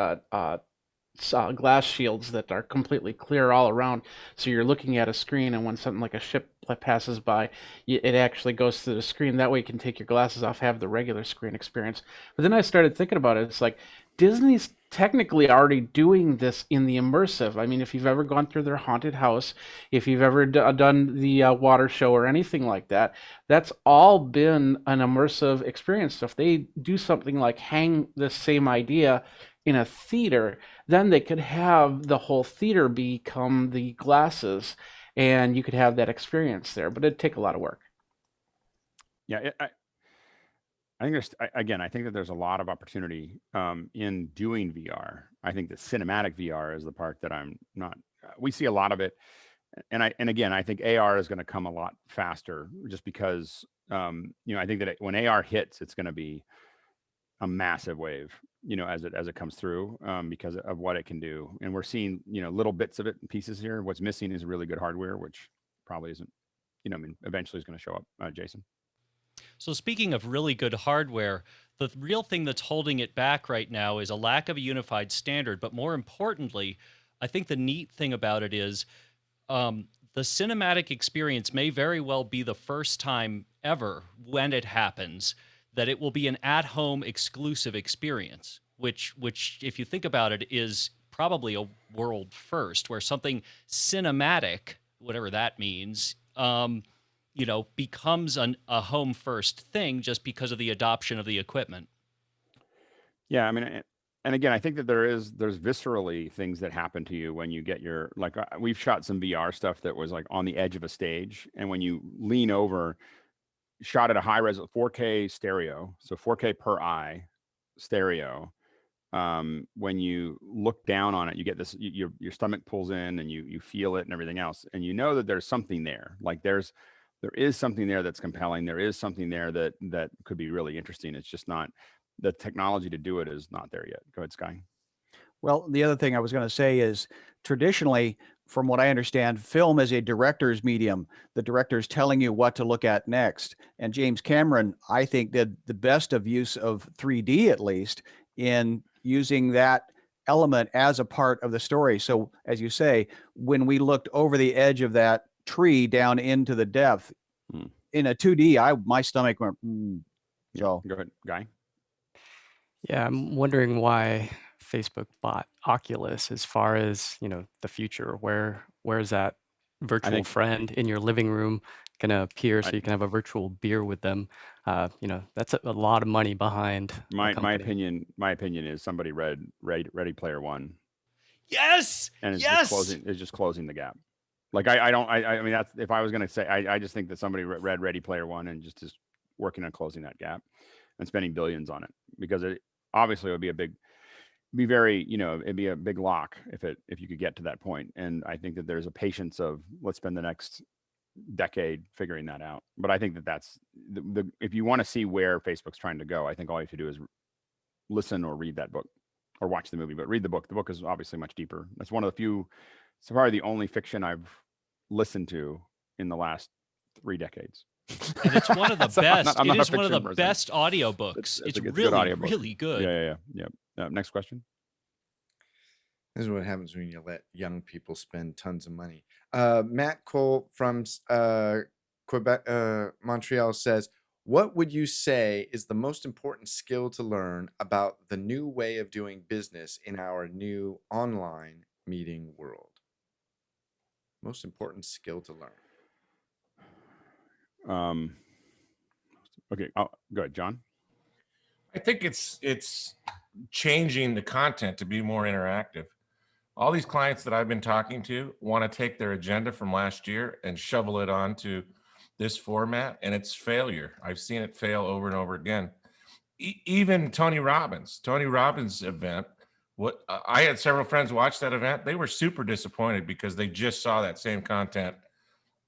glass shields that are completely clear all around. So you're looking at a screen, and when something like a ship passes by, it actually goes through the screen. That way you can take your glasses off, have the regular screen experience. But then I started thinking about it. It's like Disney's technically already doing this in the immersive. I mean, if you've ever gone through their haunted house, if you've ever done the water show or anything like that, that's all been an immersive experience. So if they do something like hang the same idea in a theater, then they could have the whole theater become the glasses, and you could have that experience there. But it'd take a lot of work. Yeah, I think I think that there's a lot of opportunity in doing VR. I think the cinematic VR is the part that I'm not. We see a lot of it, and again, I think AR is going to come a lot faster, just because I think that when AR hits, it's going to be a massive wave, as it comes through, because of what it can do. And we're seeing little bits of it and pieces here. What's missing is really good hardware, which probably isn't, eventually is going to show up. Jason. So speaking of really good hardware, the real thing that's holding it back right now is a lack of a unified standard. But more importantly, I think the neat thing about it is the cinematic experience may very well be the first time ever, when it happens, that it will be an at-home exclusive experience, which if you think about it, is probably a world first, where something cinematic, whatever that means, becomes a home first thing just because of the adoption of the equipment. Yeah, I mean, and again, I think that there's viscerally things that happen to you when you get your, like, we've shot some VR stuff that was like on the edge of a stage, and when you lean over, shot at a high res 4K stereo, so 4K per eye stereo. When you look down on it, you get this, your stomach pulls in, and you feel it and everything else, and you know that there's something there. Like there is something there that's compelling. There is something there that could be really interesting. It's just not, the technology to do it is not there yet. Go ahead, Sky. Well, the other thing I was going to say is, traditionally, from what I understand, film is a director's medium. The director's telling you what to look at next. And James Cameron, I think, did the best of use of 3D, at least, in using that element as a part of the story. So, as you say, when we looked over the edge of that tree down into the depth in a 2D, my stomach went. So go ahead, Guy. Yeah, I'm wondering why Facebook bought Oculus as far as, the future. Where is that virtual friend in your living room going to appear so you can have a virtual beer with them? That's a lot of money behind my opinion is somebody read Ready Player One. Yes. And it's just closing the gap. Like I mean, that's, if I was going to say, I just think that somebody read Ready Player One and just is working on closing that gap and spending billions on it, because it obviously would be it'd be a big lock if you could get to that point. And I think that there's a patience of, let's spend the next decade figuring that out. But I think that that's if you want to see where Facebook's trying to go, I think all you have to do is listen or read that book or watch the movie, but read the book. The book is obviously much deeper. That's one of the few, it's probably the only fiction I've listened to in the last 3 decades. And it's one of the So best. I'm not It is a one of the fiction person. best audiobooks. It's a really, good audiobook. really good. Yeah. Next question. This is what happens when you let young people spend tons of money. Matt Cole from Quebec, Montreal says, what would you say is the most important skill to learn about the new way of doing business in our new online meeting world? Most important skill to learn. Okay, go ahead, John. I think it's changing the content to be more interactive. All these clients that I've been talking to want to take their agenda from last year and shovel it onto this format, and it's failure. I've seen it fail over and over again. Even Tony Robbins' event, I had several friends watch that event. They were super disappointed because they just saw that same content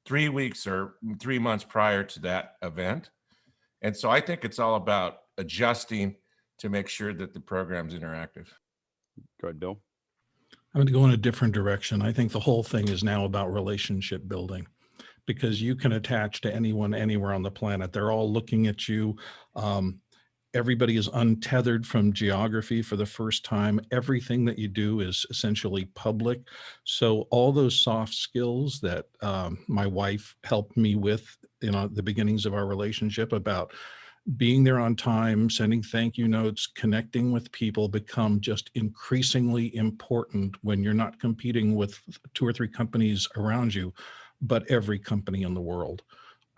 3 weeks or 3 months prior to that event. And so I think it's all about adjusting to make sure that the program's interactive. Go ahead, Bill. I'm going to go in a different direction. I think the whole thing is now about relationship building, because you can attach to anyone anywhere on the planet. They're all looking at you. everybody is untethered from geography for the first time. Everything that you do is essentially public. So all those soft skills that my wife helped me with, the beginnings of our relationship, about being there on time, sending thank you notes, connecting with people, become just increasingly important when you're not competing with 2 or 3 companies around you, but every company in the world.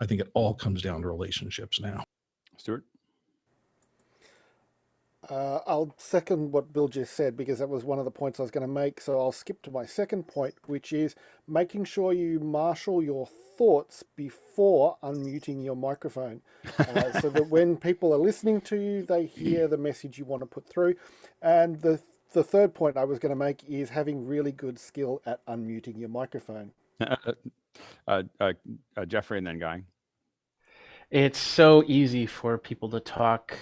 I think it all comes down to relationships now. Stuart? I'll second what Bill just said, because that was one of the points I was going to make. So I'll skip to my second point, which is making sure you marshal your thoughts before unmuting your microphone, so that when people are listening to you, they hear the message you want to put through. And the third point I was going to make is having really good skill at unmuting your microphone. Jeffrey and then Guy. It's so easy for people to talk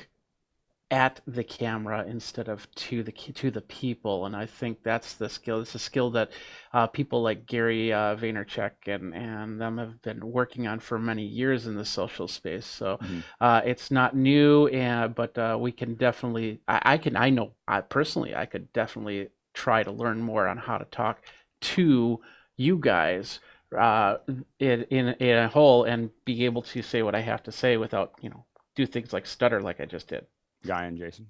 at the camera instead of to the people, and I think that's the skill. It's a skill that people like Gary Vaynerchuk and them have been working on for many years in the social space. So it's not new, but we can definitely. I know personally I could definitely try to learn more on how to talk to you guys in a whole, and be able to say what I have to say without do things like stutter like I just did. Guy and Jason?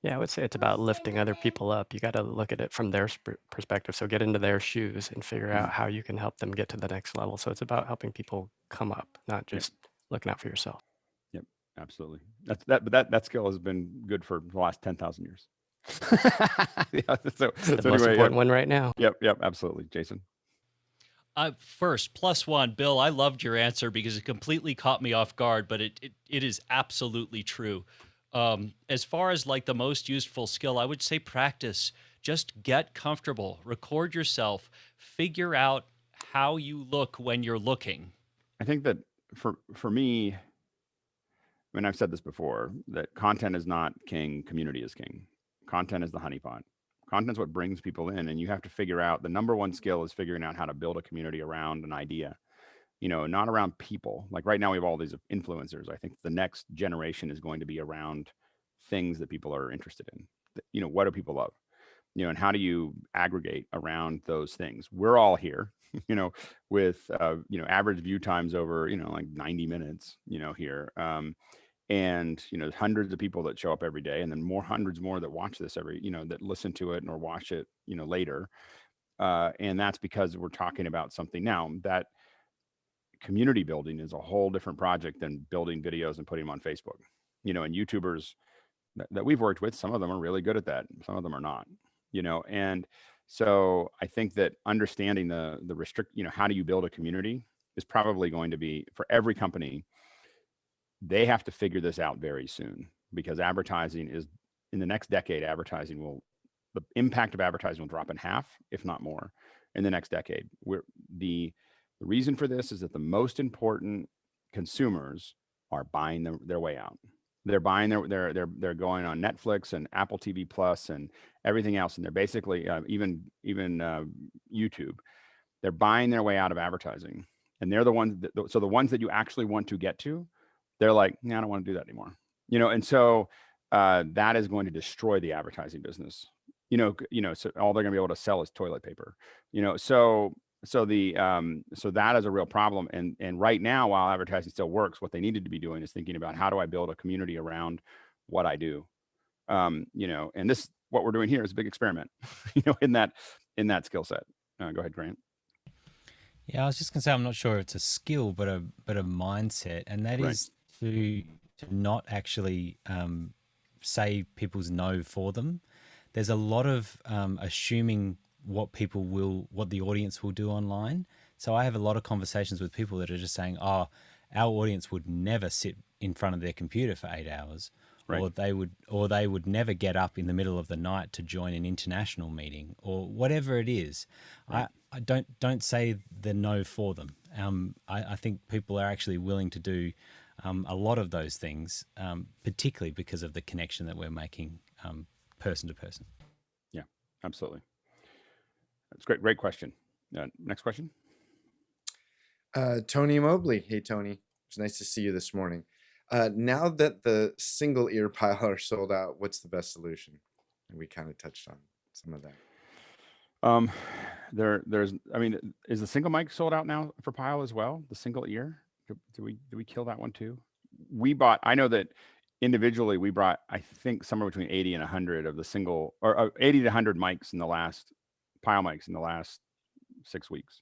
Yeah, I would say it's about lifting other people up. You got to look at it from their perspective. So get into their shoes and figure out how you can help them get to the next level. So it's about helping people come up, not just looking out for yourself. Yep, absolutely. That skill has been good for the last 10,000 years. So the most important one right now. Yep, absolutely. Jason? First, +1, Bill, I loved your answer because it completely caught me off guard, but it is absolutely true. As far as like the most useful skill, I would say practice. Just get comfortable, record yourself, figure out how you look when you're looking. I think that for me, I mean, I've said this before, that content is not king, community is king. Content is the honeypot. Content's what brings people in, and you have to figure out, the number one skill is figuring out how to build a community around an idea. Not around people. Like right now we have all these influencers. I think the next generation is going to be around things that people are interested in. What do people love? And how do you aggregate around those things? We're all here, with, average view times over, like 90 minutes, here. And, hundreds of people that show up every day, and then hundreds more that watch this that listen to it or watch it, later. And that's because we're talking about something now that community building is a whole different project than building videos and putting them on Facebook. And YouTubers that we've worked with, some of them are really good at that. Some of them are not, and so I think that understanding the how do you build a community is probably going to be, for every company, they have to figure this out very soon, because advertising is, in the next decade, the impact of advertising will drop in half, if not more, in the next decade. The reason for this is that the most important consumers are buying their way out. They're buying they're going on Netflix and Apple TV Plus and everything else, and they're basically even YouTube. They're buying their way out of advertising, and they're the ones so the ones that you actually want to get to, they're like, I don't want to do that anymore. And so that is going to destroy the advertising business. So all they're going to be able to sell is toilet paper. So that is a real problem. And right now, while advertising still works, what they needed to be doing is thinking about, how do I build a community around what I do? And this, what we're doing here, is a big experiment, in that skill set. Go ahead, Grant. Yeah, I was just gonna say, I'm not sure it's a skill, but a mindset, and that is to not actually say people's no for them. There's a lot of assuming what the audience will do online. So I have a lot of conversations with people that are just saying, oh, our audience would never sit in front of their computer for 8 hours, or they would never get up in the middle of the night to join an international meeting, or whatever it is. I don't say the no for them. I think people are actually willing to do a lot of those things, particularly because of the connection that we're making person to person. Yeah, absolutely. That's great question. Next question. Tony Mobley. Hey, Tony. It's nice to see you this morning. Now that the single ear Pyle are sold out, what's the best solution? And we kind of touched on some of that. There's, I mean, is the single mic sold out now for Pyle as well? The single ear? Do we kill that one too? I know that individually we brought, I think, somewhere between 80 and 100 of the single, or 80 to 100 mics in the last, Pyle mics in the last 6 weeks.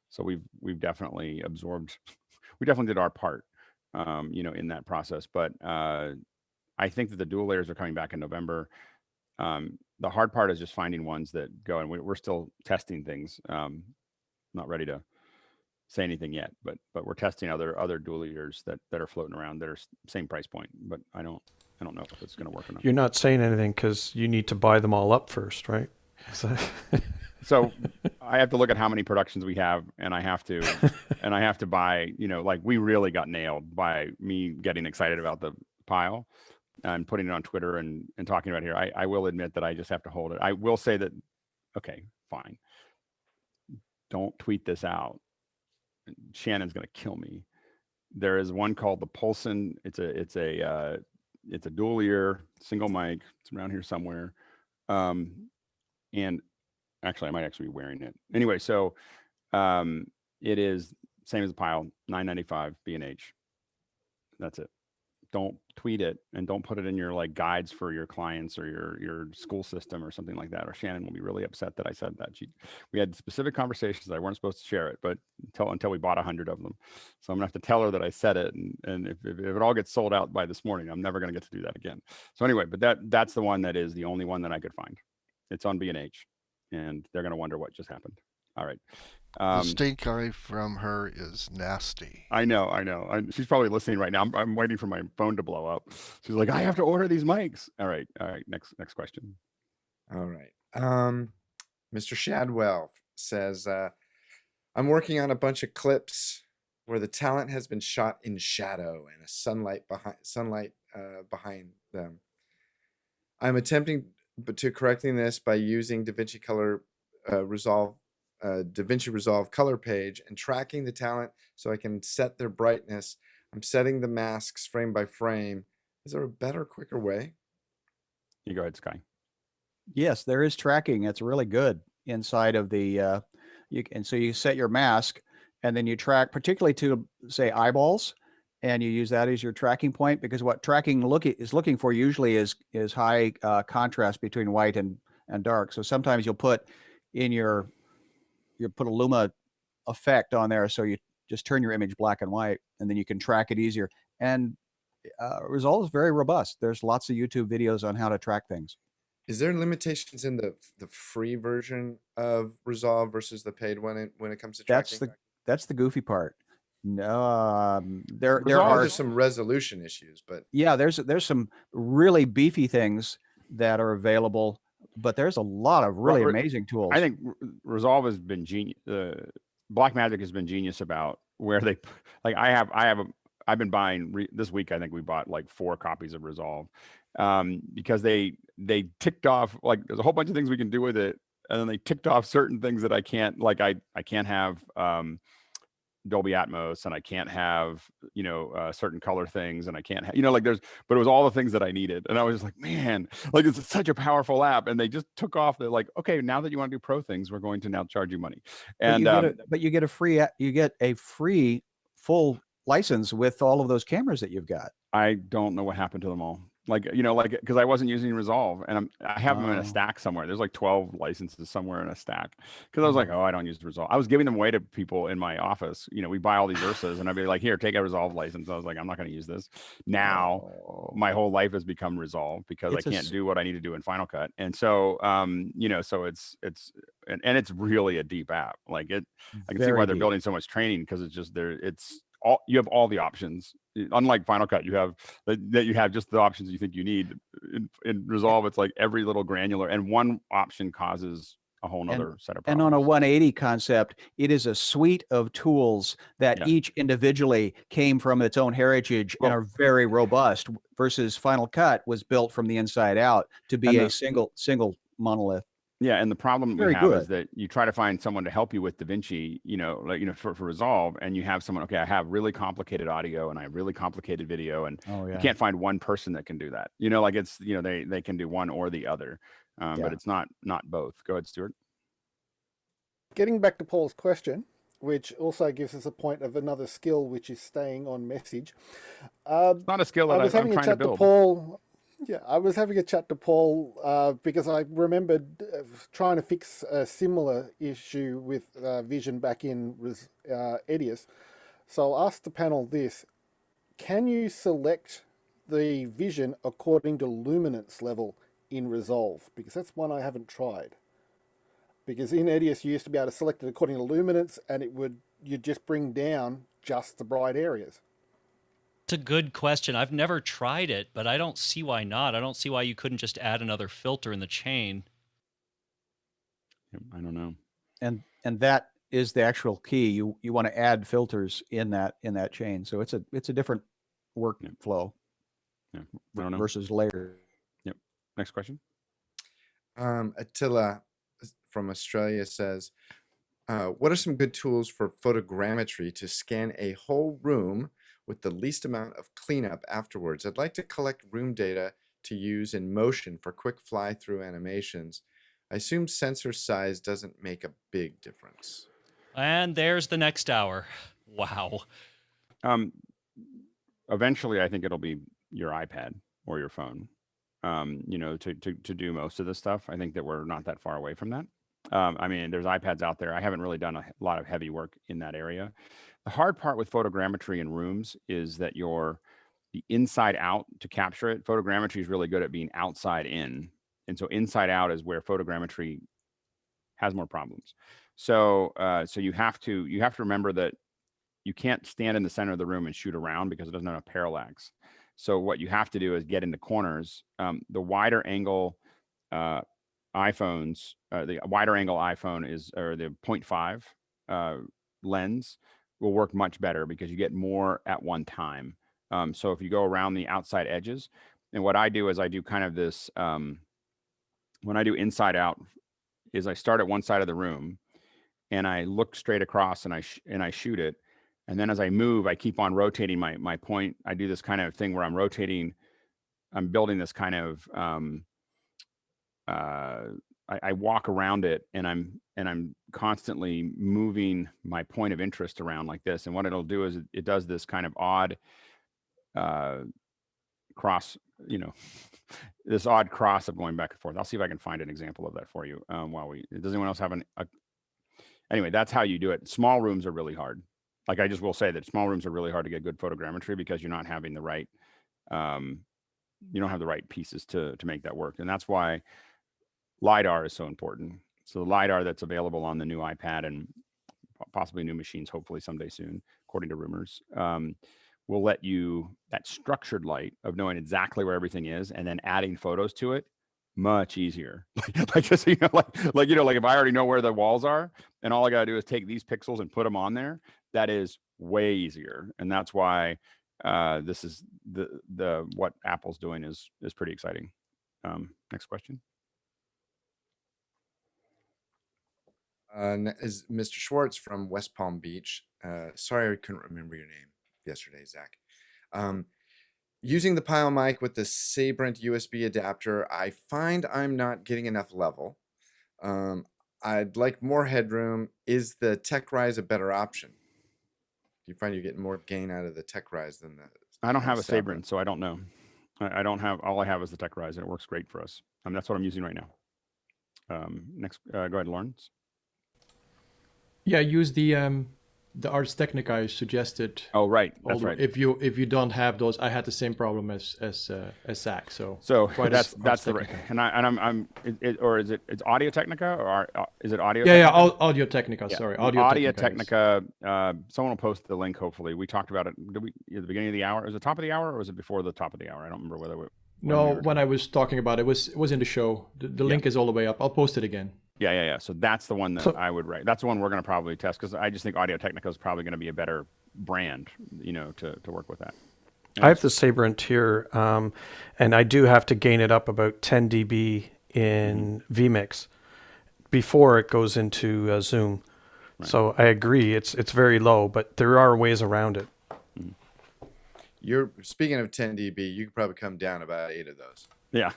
So we've definitely absorbed, we definitely did our part, in that process. But I think that the dual layers are coming back in November. The hard part is just finding ones that go, and we're still testing things. Not ready to say anything yet, but we're testing other dual ears that are floating around that are same price point. But I don't know if it's going to work or not. You're not saying anything because you need to buy them all up first, right? So I have to look at how many productions we have, and I have to buy, like we really got nailed by me getting excited about the Pyle and putting it on Twitter and talking about it here. I will admit that I just have to hold it. I will say that, okay, fine. Don't tweet this out. Shannon's going to kill me. There is one called the Pulson. It's a dual ear single mic. It's around here somewhere. And actually I might actually be wearing it anyway. So it is same as the Pyle, $9.95 B&H. That's it. Don't tweet it, and don't put it in your like guides for your clients or your school system or something like that, or Shannon will be really upset that I said that. We had specific conversations. I weren't supposed to share it, but until we bought 100 of them. So I'm gonna have to tell her that I said it, and if it all gets sold out by this morning, I'm never gonna get to do that again. So anyway, but that's the one that is the only one that I could find. It's on B&H, and they're gonna wonder what just happened. All right. The stink eye from her is nasty. I know. She's probably listening right now. I'm waiting for my phone to blow up. She's like, I have to order these mics. All right. Next question. All right. Mr. Shadwell says, I'm working on a bunch of clips where the talent has been shot in shadow and a sunlight behind them. I'm attempting to correcting this by using DaVinci Resolve color page and tracking the talent so I can set their brightness. I'm setting the masks frame by frame. Is there a better, quicker way? You go ahead, Sky. Yes, there is tracking. It's really good inside of the, and so you set your mask and then you track particularly to say eyeballs, and you use that as your tracking point, because what tracking is looking for usually is high contrast between white and dark. So sometimes you'll put put a Luma effect on there, so you just turn your image black and white, and then you can track it easier. And Resolve is very robust. There's lots of YouTube videos on how to track things. Is there limitations in the free version of Resolve versus the paid one when it comes to tracking? That's the goofy part. No, there are some resolution issues, but yeah, there's some really beefy things that are available. But there's a lot of really amazing tools. I think Resolve has been genius. Blackmagic has been genius about where they, like I've been buying this week. I think we bought like 4 copies of Resolve because they ticked off, like there's a whole bunch of things we can do with it, and then they ticked off certain things that I can't, like I can't have Dolby Atmos, and I can't have, certain color things, and I can't have, but it was all the things that I needed. And I was just like, man, like it's such a powerful app. And they just took off. They're like, okay, now that you want to do pro things, we're going to now charge you money. And but you get a free full license with all of those cameras that you've got. I don't know what happened to them all. Because I wasn't using Resolve, and I have them in a stack somewhere. There's like 12 licenses somewhere in a stack. Because I was like, I don't use Resolve. I was giving them away to people in my office. We buy all these Ursas, and I'd be like, here, take a Resolve license. I was like, I'm not going to use this. Now, my whole life has become Resolve because I can't do what I need to do in Final Cut. And so, so it's really a deep app. Like I can see why they're building so much training, because it's just you have all the options. Unlike Final Cut, you have just the options you think you need. In Resolve, it's like every little granular, and one option causes a whole nother set of problems. And on a 180 concept, it is a suite of tools that each individually came from its own heritage and are very robust, versus Final Cut was built from the inside out to be a single monolith. Yeah, and the problem we Very have is good. that you try to find someone to help you with DaVinci, for Resolve, and you have someone, okay, I have really complicated audio and I have really complicated video, and Oh you yeah. can't find one person that can do that. They can do one or the other, Yeah. but it's not both. Go ahead, Stuart. Getting back to Paul's question, which also gives us a point of another skill, which is staying on message. It's not a skill that I was I'm having a trying to chat to build. Paul. Yeah, I was having a chat to Paul because I remembered trying to fix a similar issue with vision back in Edius. So I'll ask the panel this. Can you select the vision according to luminance level in Resolve? Because that's one I haven't tried. Because in Edius you used to be able to select it according to luminance, and you'd just bring down just the bright areas. It's a good question. I've never tried it, but I don't see why not. I don't see why you couldn't just add another filter in the chain. I don't know. And that is the actual key. You want to add filters in that chain. So it's a different workflow versus layer. Yep. Next question. Attila from Australia says, what are some good tools for photogrammetry to scan a whole room with the least amount of cleanup afterwards? I'd like to collect room data to use in motion for quick fly-through animations. I assume sensor size doesn't make a big difference. And there's the next hour. Wow. Eventually, I think it'll be your iPad or your phone, to do most of this stuff. I think that we're not that far away from that. There's iPads out there. I haven't really done a lot of heavy work in that area. The hard part with photogrammetry in rooms is that the inside out to capture it. Photogrammetry is really good at being outside in. And so inside out is where photogrammetry has more problems. So you have to remember that you can't stand in the center of the room and shoot around because it doesn't have parallax. So what you have to do is get into corners. The wider angle iPhones, the wider angle iPhone or the 0.5 lens will work much better because you get more at one time. So if you go around the outside edges, and what I do is I do kind of this, when I do inside out, is I start at one side of the room and I look straight across and I shoot it. And then as I move, I keep on rotating my point. I do this kind of thing where I'm building this kind of, I walk around it and I'm constantly moving my point of interest around like this. And what it'll do is it does this kind of odd cross, this odd cross of going back and forth. I'll see if I can find an example of that for you. Does anyone else have anyway, that's how you do it. Small rooms are really hard. Like I just will say that small rooms are really hard to get good photogrammetry because you're not having the right, you don't have the right pieces to make that work. And that's why LiDAR is so important. So the LiDAR that's available on the new iPad and possibly new machines, hopefully someday soon, according to rumors, will let you, that structured light of knowing exactly where everything is and then adding photos to it much easier. Like just, if I already know where the walls are and all I got to do is take these pixels and put them on there, that is way easier. And that's why this is what Apple's doing is pretty exciting. Next question. Is Mr. Schwartz from West Palm Beach. Sorry, I couldn't remember your name yesterday, Zach. Using the Pyle mic with the Sabrent USB adapter, I find I'm not getting enough level. I'd like more headroom. Is the Techrise a better option? Do you find you're getting more gain out of the Techrise than the I don't have a Sabrent, so I don't know. I don't have, all I have is the Techrise, and it works great for us. That's what I'm using right now. Next, go ahead, Lawrence. Yeah, use the Ars Technica I suggested. Oh, right, that's right. If you don't have those, I had the same problem as Zach. So that's the right. And I'm or is it's Audio Technica or is it Audio? Yeah, Audio Technica. Yeah. Sorry, Audio Technica. Someone will post the link. Hopefully, we talked about it. Did we at the beginning of the hour? Was it top of the hour or was it before the top of the hour? I don't remember whether. When I was talking about it, it was in the show. The link is all the way up. I'll post it again. Yeah. So that's the one that I would write. That's the one we're going to probably test because I just think Audio Technica is probably going to be a better brand, to work with that. I have the Sabrent here, and I do have to gain it up about 10 dB in vMix. before it goes into Zoom. Right. So I agree, it's very low, but there are ways around it. You're speaking of 10 dB, you could probably come down about 8 of those. Yeah.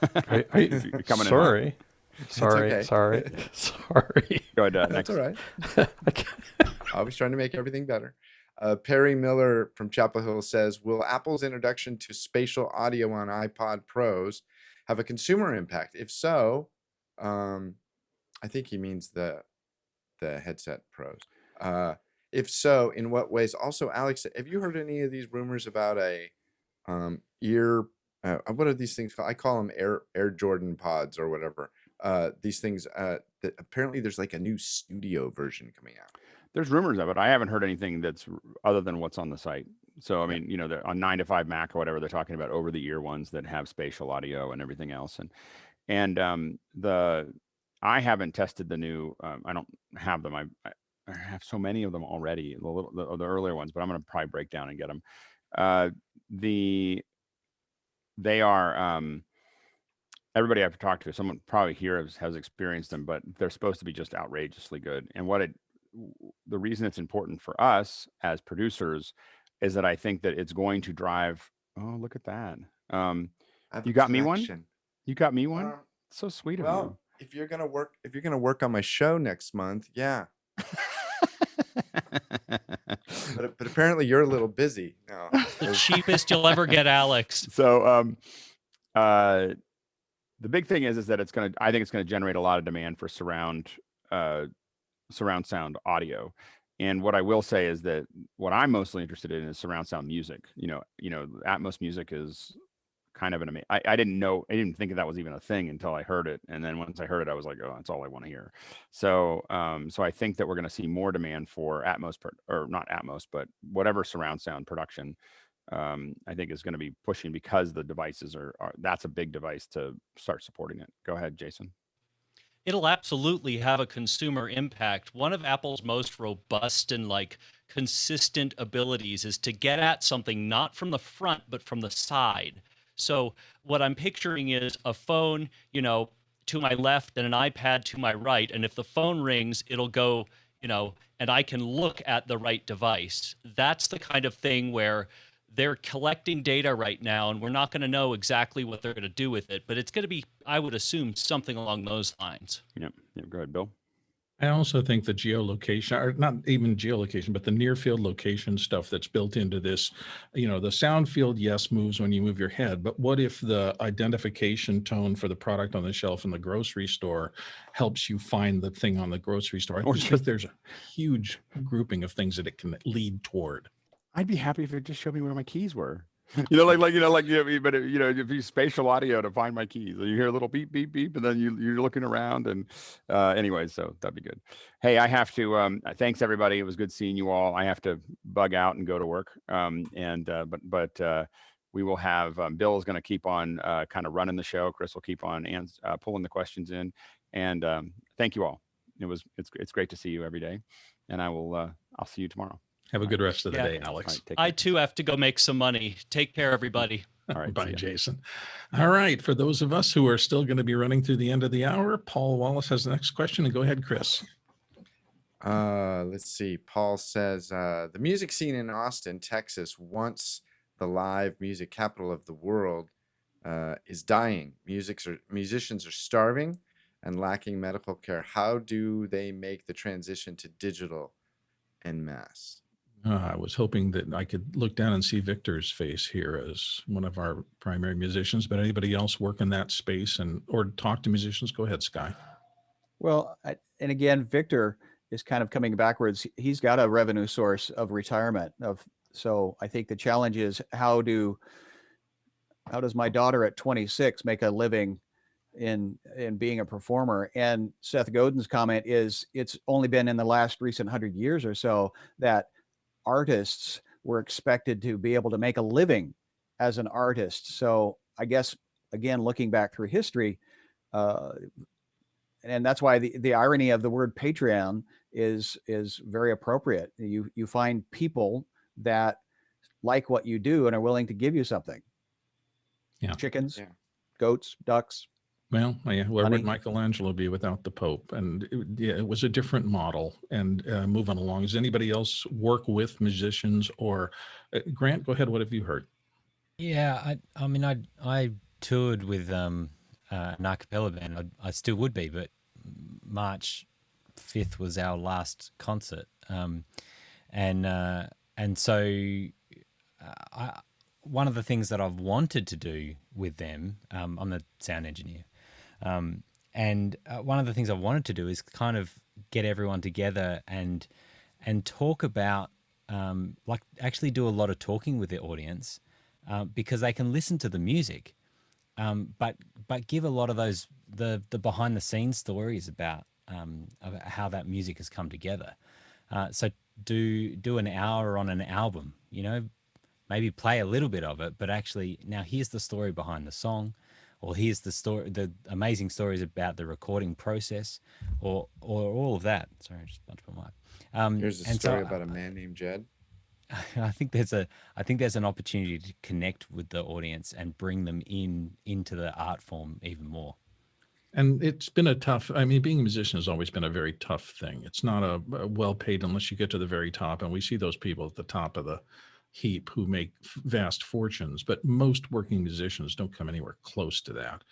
Sorry. okay. Sorry. Go ahead. That's Next. all right. I was trying to make everything better. Perry Miller from Chapel Hill says, will Apple's introduction to spatial audio on iPod Pros have a consumer impact? If so, I think he means the headset Pros. If so, in what ways? Also, Alex, have you heard any of these rumors about a ear? What are these things called? I call them Air Jordan pods or whatever. These things that apparently there's like a new studio version coming out. There's rumors of it. I haven't heard anything that's other than what's on the site. So I mean, on 9 to 5 Mac or whatever, they're talking about over the ear ones that have spatial audio and everything else. And I haven't tested the new. I don't have them. I have so many of them already. The earlier ones, but I'm going to probably break down and get them. They are. Everybody I've talked to, someone probably here has experienced them, but they're supposed to be just outrageously good. And the reason it's important for us as producers is that I think that it's going to drive. Oh, look at that! You got me one. You got me one. So sweet of you. If you're gonna work on my show next month, yeah. but apparently you're a little busy. No. The cheapest you'll ever get, Alex. So the big thing is that I think it's gonna generate a lot of demand for surround sound audio. And what I will say is that what I'm mostly interested in is surround sound music. Atmos music is kind of an amazing. I didn't think that was even a thing until I heard it. And then once I heard it, I was like, oh, that's all I want to hear. So I think that we're going to see more demand for Atmos or not Atmos, but whatever surround sound production. I think is going to be pushing because the devices that's a big device to start supporting it. Go ahead, Jason. It'll absolutely have a consumer impact. One of Apple's most robust and consistent abilities is to get at something not from the front, but from the side. So what I'm picturing is a phone, to my left and an iPad to my right. And if the phone rings, it'll go, and I can look at the right device. That's the kind of thing where they're collecting data right now, and we're not going to know exactly what they're going to do with it, but it's going to be, I would assume, something along those lines. Yeah. Go ahead, Bill. I also think the geolocation, or not even geolocation, but the near field location stuff that's built into this, the sound field, yes, moves when you move your head, but what if the identification tone for the product on the shelf in the grocery store helps you find the thing on the grocery store? I think there's a huge grouping of things that it can lead toward. I'd be happy if it just showed me where my keys were. But if you spatial audio to find my keys, you hear a little beep, beep, beep, and then you're looking around. And anyway, so that'd be good. Hey, I have to. Thanks everybody. It was good seeing you all. I have to bug out and go to work. But we will have Bill's going to keep on kind of running the show. Chris will keep on pulling the questions in. And thank you all. It's great to see you every day. And I'll see you tomorrow. Have a good rest of the day, Alex. Right, I too have to go make some money. Take care, everybody. All right. Bye, Jason. All right. For those of us who are still going to be running through the end of the hour, Paul Wallace has the next question. And go ahead, Chris. Let's see. Paul says, the music scene in Austin, Texas, once the live music capital of the world, is dying. Musicians are starving and lacking medical care. How do they make the transition to digital en masse? I was hoping that I could look down and see Victor's face here as one of our primary musicians, but anybody else work in that space or talk to musicians? Go ahead, Sky. Well, and again, Victor is kind of coming backwards. He's got a revenue source of retirement. So I think the challenge is how does my daughter at 26 make a living in being a performer? And Seth Godin's comment is it's only been in the last recent 100 years or so that artists were expected to be able to make a living as an artist. So I guess, again, looking back through history, and that's why the irony of the word Patreon is very appropriate. You find people that like what you do and are willing to give you something. Yeah. Chickens, goats, ducks, Well, yeah, where would Money. Michelangelo be without the Pope? And yeah, it was a different model. And moving along, does anybody else work with musicians or Grant? Go ahead. What have you heard? Yeah, I mean, I toured with an a cappella band. I still would be, but March 5th was our last concert, and so one of the things that I've wanted to do with them, I'm the sound engineer, and one of the things I wanted to do is kind of get everyone together and talk about like actually do a lot of talking with the audience. Because they can listen to the music, but give a lot of those the behind the scenes stories about how that music has come together. So do an hour on an album, maybe play a little bit of it, but actually now here's the story behind the song, or here's the story, the amazing stories about the recording process, or all of that. Sorry, I just bumped my mic. Here's a story about a man named Jed. I think there's an opportunity to connect with the audience and bring them into the art form even more. And it's been a tough, I mean, being a musician has always been a very tough thing. It's not a well paid unless you get to the very top. And we see those people at the top of the heap who make vast fortunes, but most working musicians don't come anywhere close to that.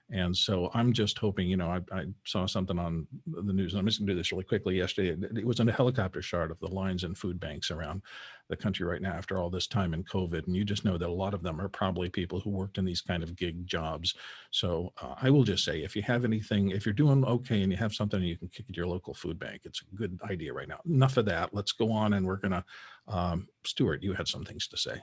And so I'm just hoping, I saw something on the news, and I'm just going to do this really quickly. Yesterday, it was in a helicopter shot of the lines and food banks around the country right now after all this time in COVID. And you just know that a lot of them are probably people who worked in these kind of gig jobs. So I will just say, if you have anything, if you're doing okay and you have something you can kick at your local food bank, it's a good idea right now. Enough of that. Let's go on, and we're going to, Stuart, you had some things to say.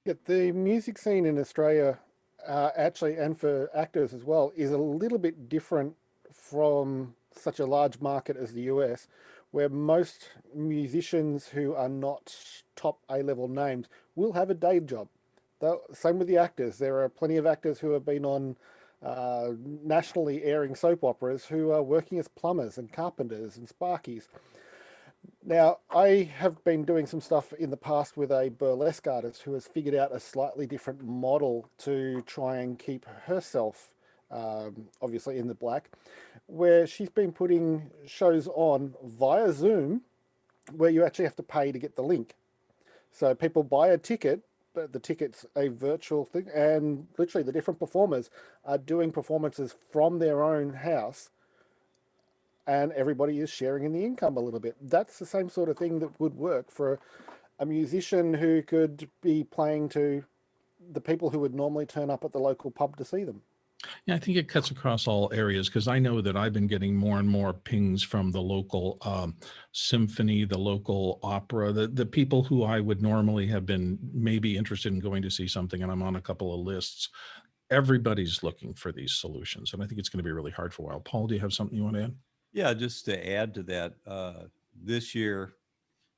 Yeah, the music scene in Australia, actually, and for actors as well, is a little bit different from such a large market as the US, where most musicians who are not top A-level names will have a day job. Same with the actors. There are plenty of actors who have been on nationally airing soap operas who are working as plumbers and carpenters and sparkies. Now, I have been doing some stuff in the past with a burlesque artist who has figured out a slightly different model to try and keep herself, obviously, in the black, where she's been putting shows on via Zoom where you actually have to pay to get the link. So people buy a ticket, but the ticket's a virtual thing, and literally the different performers are doing performances from their own house, and everybody is sharing in the income a little bit. That's the same sort of thing that would work for a musician who could be playing to the people who would normally turn up at the local pub to see them. Yeah, I think it cuts across all areas, because I know that I've been getting more and more pings from the local symphony, the local opera, the people who I would normally have been maybe interested in going to see something, and I'm on a couple of lists. Everybody's looking for these solutions, and I think it's going to be really hard for a while. Paul, do you have something you want to add? Yeah, just to add to that, this year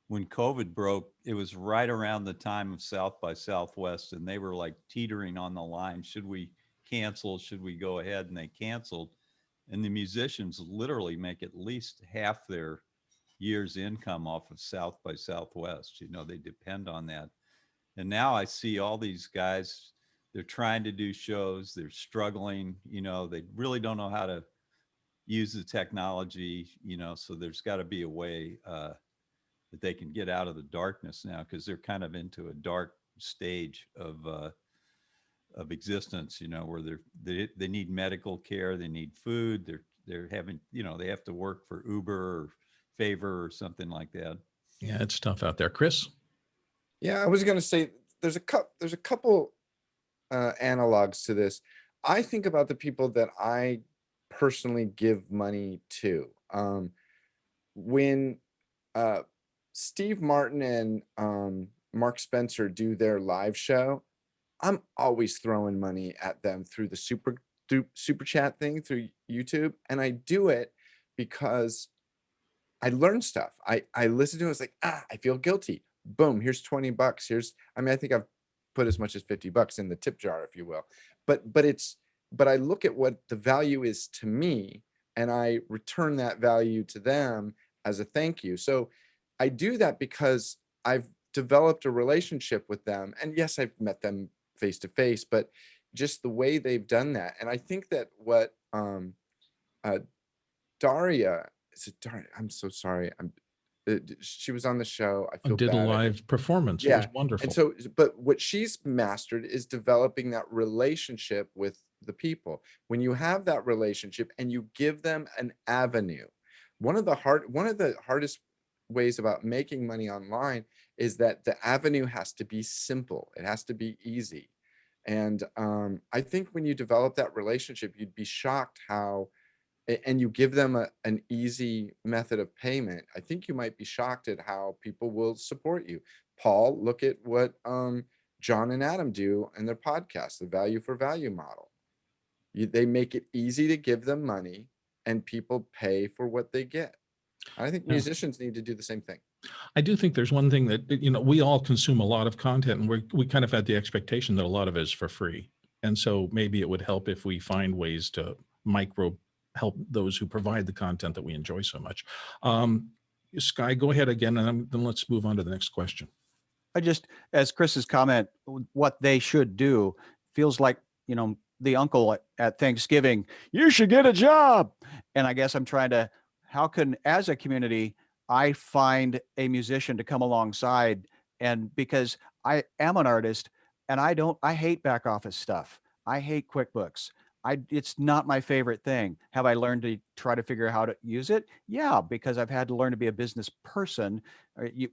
when COVID broke, it was right around the time of South by Southwest, and they were like teetering on the line. Should we cancel? Should we go ahead? And they canceled. And the musicians literally make at least half their year's income off of South by Southwest. They depend on that. And now I see all these guys, they're trying to do shows, they're struggling, they really don't know how to use the technology, so there's got to be a way that they can get out of the darkness now, because they're kind of into a dark stage of existence, where they need medical care, they need food, they're having, they have to work for Uber or Favor or something like that. Yeah, it's tough out there. Chris? Yeah, I was going to say there's a couple analogs to this. I think about the people that I personally give money to. When Steve Martin and Mark Spencer do their live show, I'm always throwing money at them through the super chat thing through YouTube, and I do it because I learn stuff. I listen to it. It's like, I feel guilty. Boom, here's $20. I think I've put as much as $50 in the tip jar, if you will. But I look at what the value is to me, and I return that value to them as a thank you. So I do that because I've developed a relationship with them. And yes, I've met them face to face, but just the way they've done that. And I think that what Daria, is it Daria? I'm so sorry. She was on the show. I feel Did a bad. live performance. It was wonderful. And so, but what she's mastered is developing that relationship with the people. When you have that relationship and you give them an avenue, one of the hardest ways about making money online is that the avenue has to be simple. It has to be easy. And I think when you develop that relationship, you'd be shocked how, and you give them an easy method of payment, I think you might be shocked at how people will support you. Paul, look at what John and Adam do in their podcast, the value for value model. They make it easy to give them money and people pay for what they get. I think musicians need to do the same thing. I do think there's one thing that, we all consume a lot of content, and we kind of had the expectation that a lot of it is for free. And so maybe it would help if we find ways to help those who provide the content that we enjoy so much. Sky, go ahead again, and then let's move on to the next question. I just, as Chris's comment, what they should do feels like, the uncle at Thanksgiving, you should get a job. And I guess I'm trying to, how can, as a community, I find a musician to come alongside? And because I am an artist and I hate back office stuff. I hate QuickBooks. It's not my favorite thing. Have I learned to try to figure out how to use it? Yeah, because I've had to learn to be a business person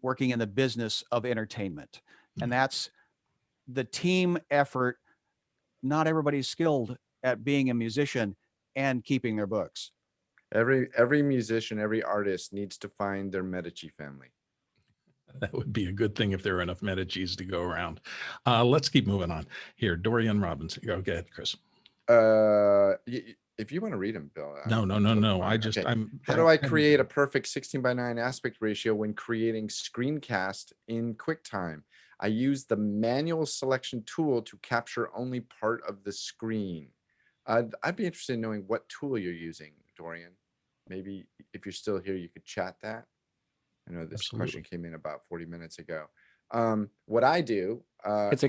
working in the business of entertainment. And that's the team effort. Not everybody's skilled at being a musician and keeping their books. Every musician, every artist needs to find their Medici family. That would be a good thing if there were enough Medicis to go around. Let's keep moving on here. Dorian Robinson. Go ahead, Chris. If you want to read them, Bill. No. Okay. How do I create a perfect 16:9 aspect ratio when creating screencast in QuickTime? I use the manual selection tool to capture only part of the screen. I'd be interested in knowing what tool you're using, Dorian. Maybe if you're still here, you could chat that. I know this question came in about 40 minutes ago. What I do, it's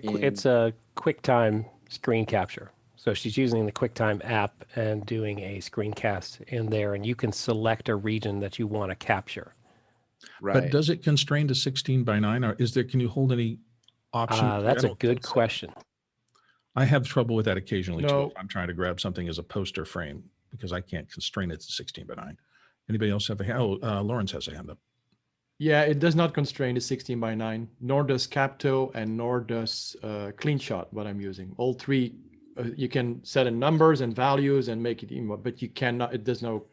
a QuickTime screen capture. So she's using the QuickTime app and doing a screencast in there, and you can select a region that you want to capture. Right. But does it constrain to 16:9, or can you hold any option? That's a good question. I have trouble with that occasionally too. If I'm trying to grab something as a poster frame, because I can't constrain it to 16:9. Anybody else have a hand? Lawrence has a hand up. Yeah, it does not constrain to 16:9, nor does Capto, and nor does CleanShot, what I'm using. All three, you can set in numbers and values and make it emo, but you cannot, there's no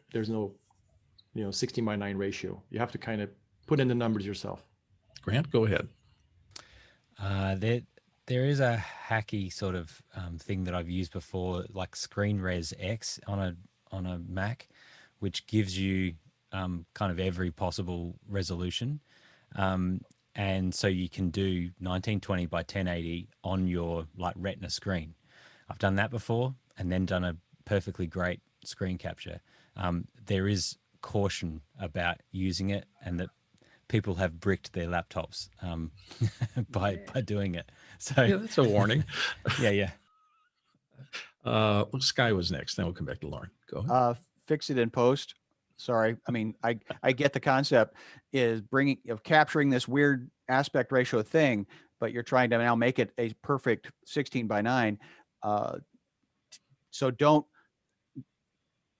16:9 ratio. You have to kind of put in the numbers yourself. Grant, go ahead. There is a hacky sort of thing that I've used before, like ScreenRes X on a Mac, which gives you kind of every possible resolution. And so you can do 1920 by 1080 on your Retina screen. I've done that before and then done a perfectly great screen capture. There is caution about using it, and that people have bricked their laptops by doing it. So yeah, that's a warning. Yeah. Sky was next. Then we'll come back to Lauren. Go ahead. Fix it in post. Sorry. I mean, I get the concept is capturing this weird aspect ratio thing, but you're trying to now make it a perfect 16:9. So don't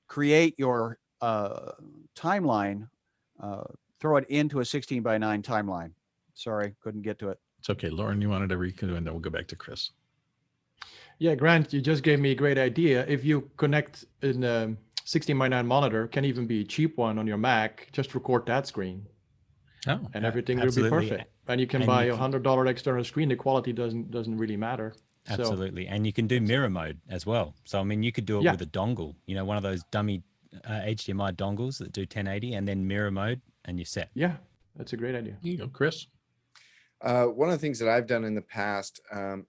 create your timeline, throw it into a 16:9 timeline. Sorry, couldn't get to it. It's okay. Lauren, you wanted to redo, and then we'll go back to Chris. Yeah, Grant, you just gave me a great idea. If you connect in a 16:9 monitor, can even be a cheap one on your Mac, just record that screen. Oh, and everything absolutely. will be perfect. And you can buy a $100 external screen. The quality doesn't really matter. Absolutely. And you can do mirror mode as well. So, I mean, you could do it with a dongle, one of those dummy HDMI dongles that do 1080, and then mirror mode, and you're set. Yeah, that's a great idea. Here you go, Chris. One of the things that I've done in the past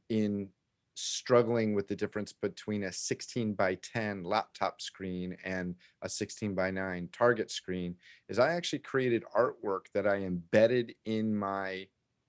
in struggling with the difference between a 16:10 laptop screen and a 16:9 target screen is I actually created artwork that I embedded in my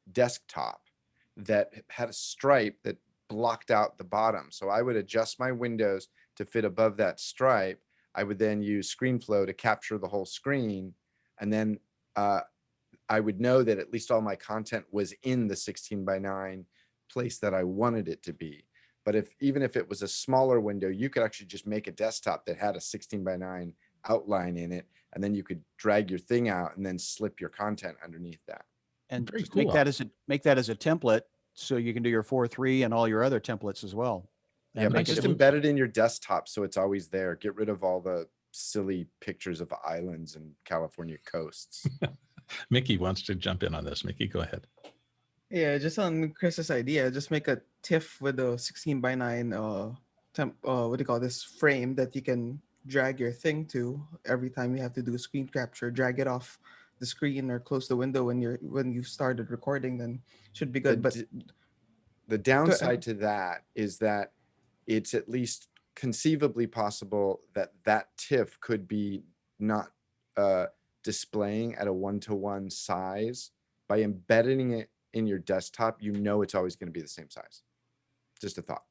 desktop that had a stripe that blocked out the bottom. So I would adjust my windows to fit above that stripe. I would then use ScreenFlow to capture the whole screen. And then I would know that at least all my content was in the 16:9 place that I wanted it to be. But even if it was a smaller window, you could actually just make a desktop that had a 16:9 outline in it, and then you could drag your thing out and then slip your content underneath that. And Very just cool. make that as a template, so you can do your 4:3 and all your other templates as well. Yeah, but just embed it in your desktop so it's always there. Get rid of all the silly pictures of islands and California coasts. Mickey wants to jump in on this. Mickey, go ahead. Yeah, just on Chris's idea, just make a TIFF with a 16:9 what do you call this, frame that you can drag your thing to every time you have to do a screen capture. Drag it off the screen or close the window when you've started recording, then should be good. But the downside to that is that it's at least conceivably possible that that TIFF could be not displaying at a 1-to-1 size. By embedding it in your desktop, you know it's always going to be the same size. Just a thought.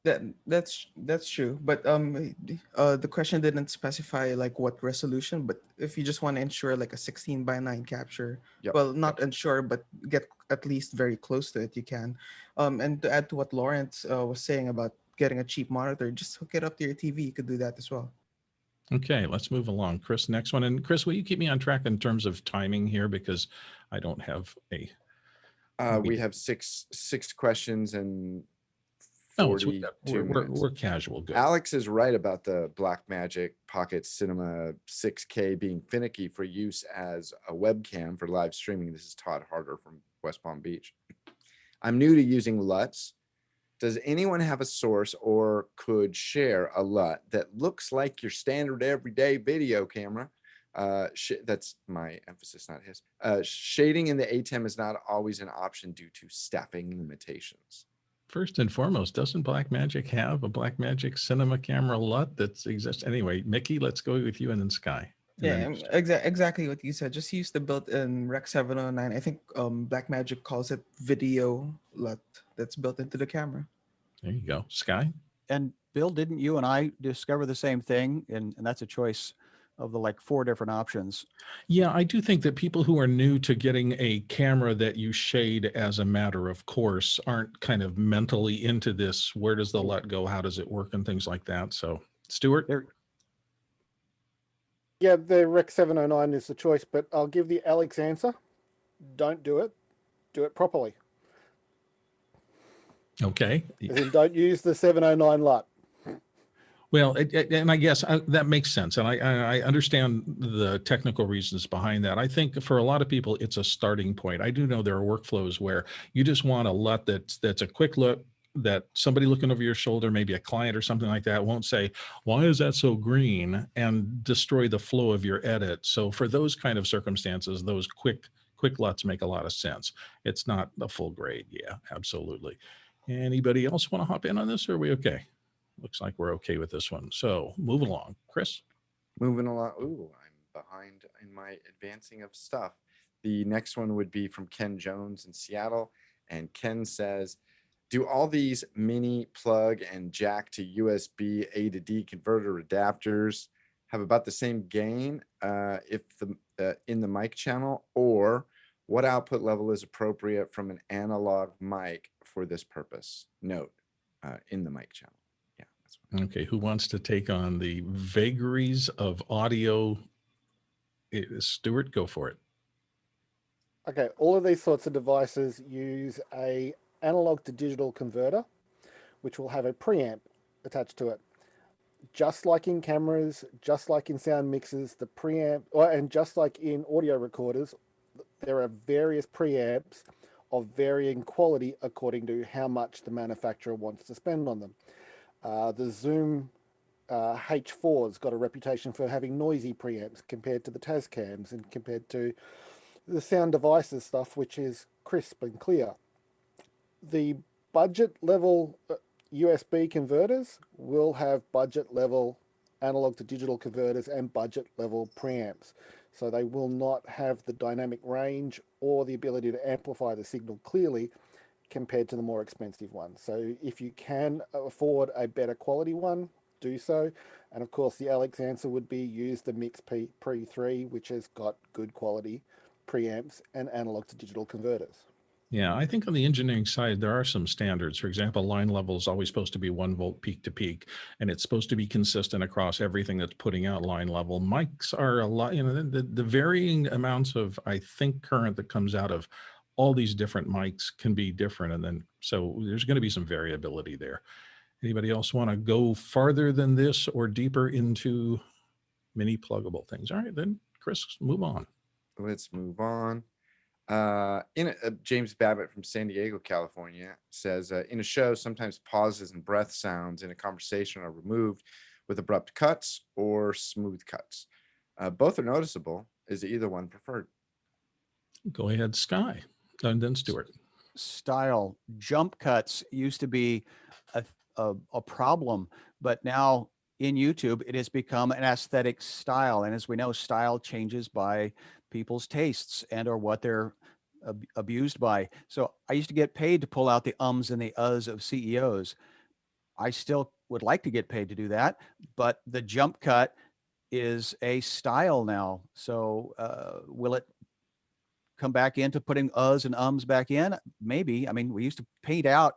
That's true. But the question didn't specify like what resolution. But if you just want to ensure like a 16:9 capture, well, not ensure, but get at least very close to it, you can. And to add to what Lawrence was saying about getting a cheap monitor, just hook it up to your TV. You could do that as well. Okay, let's move along. Chris, next one. And Chris, will you keep me on track in terms of timing here, because I don't have a. We have six questions and 42 minutes. We're casual. Good. Alex is right about the Blackmagic Pocket Cinema 6K being finicky for use as a webcam for live streaming. This is Todd Harder from West Palm Beach. I'm new to using LUTs. Does anyone have a source or could share a LUT that looks like your standard everyday video camera? That's my emphasis, not his. Shading in the ATEM is not always an option due to staffing limitations. First and foremost, doesn't Blackmagic have a Blackmagic Cinema camera LUT that exists? Anyway, Mickey, let's go with you, and then Sky. And Exactly what you said. Just use the built-in Rec 709. I think Blackmagic calls it video LUT that's built into the camera. There you go. Sky? And Bill, didn't you and I discover the same thing? And that's a choice of the like 4 different options. Yeah, I do think that people who are new to getting a camera that you shade as a matter of course aren't kind of mentally into this. Where does the LUT go? How does it work? And things like that. So, Stuart? Yeah, the Rec 709 is the choice, but I'll give the Alex answer. Don't do it. Do it properly. Okay. As in, don't use the 709 LUT. Well, and I guess that makes sense. And I understand the technical reasons behind that. I think for a lot of people, it's a starting point. I do know there are workflows where you just want a LUT that's a quick look, that somebody looking over your shoulder, maybe a client or something like that, won't say, why is that so green, and destroy the flow of your edit. So for those kind of circumstances, those quick LUTs make a lot of sense. It's not a full grade. Yeah, absolutely. Anybody else want to hop in on this, or are we okay? Looks like we're okay with this one. So move along. Chris? Moving along. Ooh, I'm behind in my advancing of stuff. The next one would be from Ken Jones in Seattle. And Ken says, do all these mini plug and jack to USB A to D converter adapters have about the same gain in the mic channel, or what output level is appropriate from an analog mic for this purpose? Note, in the mic channel. Yeah. Okay, who wants to take on the vagaries of audio? Stuart, go for it. Okay, all of these sorts of devices use a analog to digital converter, which will have a preamp attached to it. Just like in cameras, just like in sound mixers, the preamp, and just like in audio recorders, there are various preamps of varying quality according to how much the manufacturer wants to spend on them. The Zoom H4's got a reputation for having noisy preamps compared to the Tascams and compared to the Sound Devices stuff, which is crisp and clear. The budget level USB converters will have budget level analog to digital converters and budget level preamps. So they will not have the dynamic range or the ability to amplify the signal clearly compared to the more expensive one. So if you can afford a better quality one, do so. And of course, the Alex answer would be use the Mix Pre 3, which has got good quality preamps and analog to digital converters. Yeah, I think on the engineering side, there are some standards. For example, line level is always supposed to be 1 volt peak to peak, and it's supposed to be consistent across everything that's putting out line level. Mics are a lot, the varying amounts of, I think, current that comes out of all these different mics can be different. And then, so there's going to be some variability there. Anybody else want to go farther than this or deeper into mini pluggable things? All right, then, Chris, move on. Let's move on. James Babbitt from San Diego, California says, in a show, sometimes pauses and breath sounds in a conversation are removed with abrupt cuts or smooth cuts. Both are noticeable. Is either one preferred? Go ahead, Sky, and then Stuart. Style jump cuts used to be a problem, but now in YouTube, it has become an aesthetic style. And as we know, style changes by people's tastes and or what they're abused by. So I used to get paid to pull out the ums and the uhs of CEOs. I still would like to get paid to do that, but the jump cut is a style now. So will it come back into putting uhs and ums back in? Maybe. I mean, we used to paint out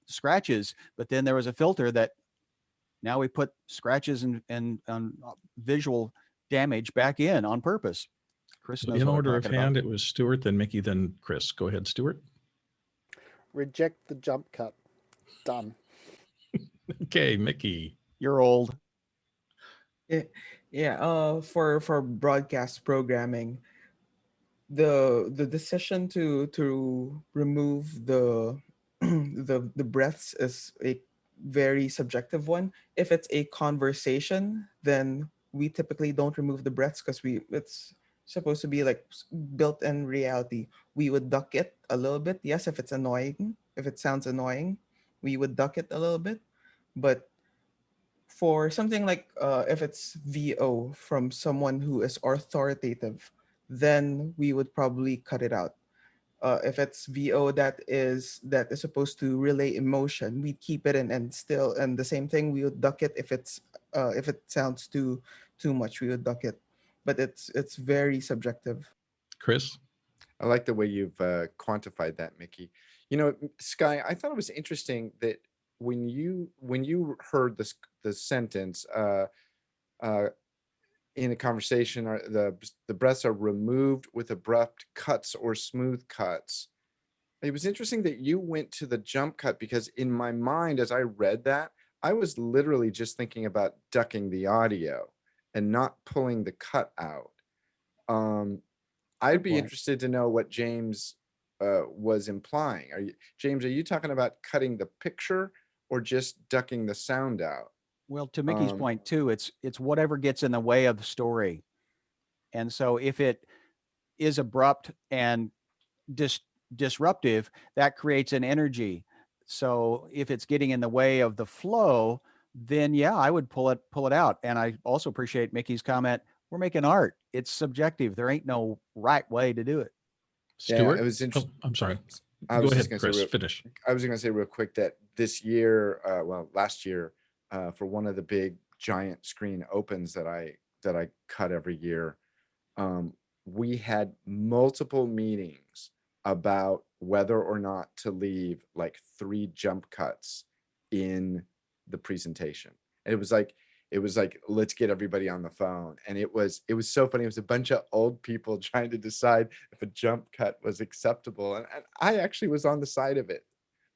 scratches, but then there was a filter that now we put scratches and visual damage back in on purpose. Chris knows In what I'm order of talking hand, about. it was Stuart, then Mickey, then Chris. Go ahead, Stuart. Reject the jump cut. Done. Okay, Mickey. You're old. Yeah. For broadcast programming, the decision to remove the the breaths is a very subjective one. If it's a conversation, then we typically don't remove the breaths because it's supposed to be like built-in reality. We would duck it a little bit. Yes, if it's annoying, if it sounds annoying, we would duck it a little bit. But for something like if it's VO from someone who is authoritative, then we would probably cut it out. If it's VO that is supposed to relay emotion, we keep it in, and the same thing, we would duck it if it sounds too much, we would duck it. But it's very subjective. Chris? I like the way you've quantified that, Mickey. Sky, I thought it was interesting that when you heard the sentence in a conversation, or the breaths are removed with abrupt cuts or smooth cuts. It was interesting that you went to the jump cut, because in my mind, as I read that, I was literally just thinking about ducking the audio and not pulling the cut out. I'd be interested to know what James was implying. James, are you talking about cutting the picture or just ducking the sound out? Well, to Mickey's point too, it's whatever gets in the way of the story. And so if it is abrupt and disruptive, that creates an energy. So if it's getting in the way of the flow, then yeah, I would pull it out. And I also appreciate Mickey's comment. We're making art. It's subjective. There ain't no right way to do it. Stuart? Yeah, it was interesting. I'm sorry. Go ahead, Chris. Finish. I was going to say real quick that this year, last year, for one of the big giant screen opens that I cut every year, we had multiple meetings about whether or not to leave like 3 jump cuts in the presentation. And it was like, let's get everybody on the phone. And it was so funny. It was a bunch of old people trying to decide if a jump cut was acceptable. And I actually was on the side of it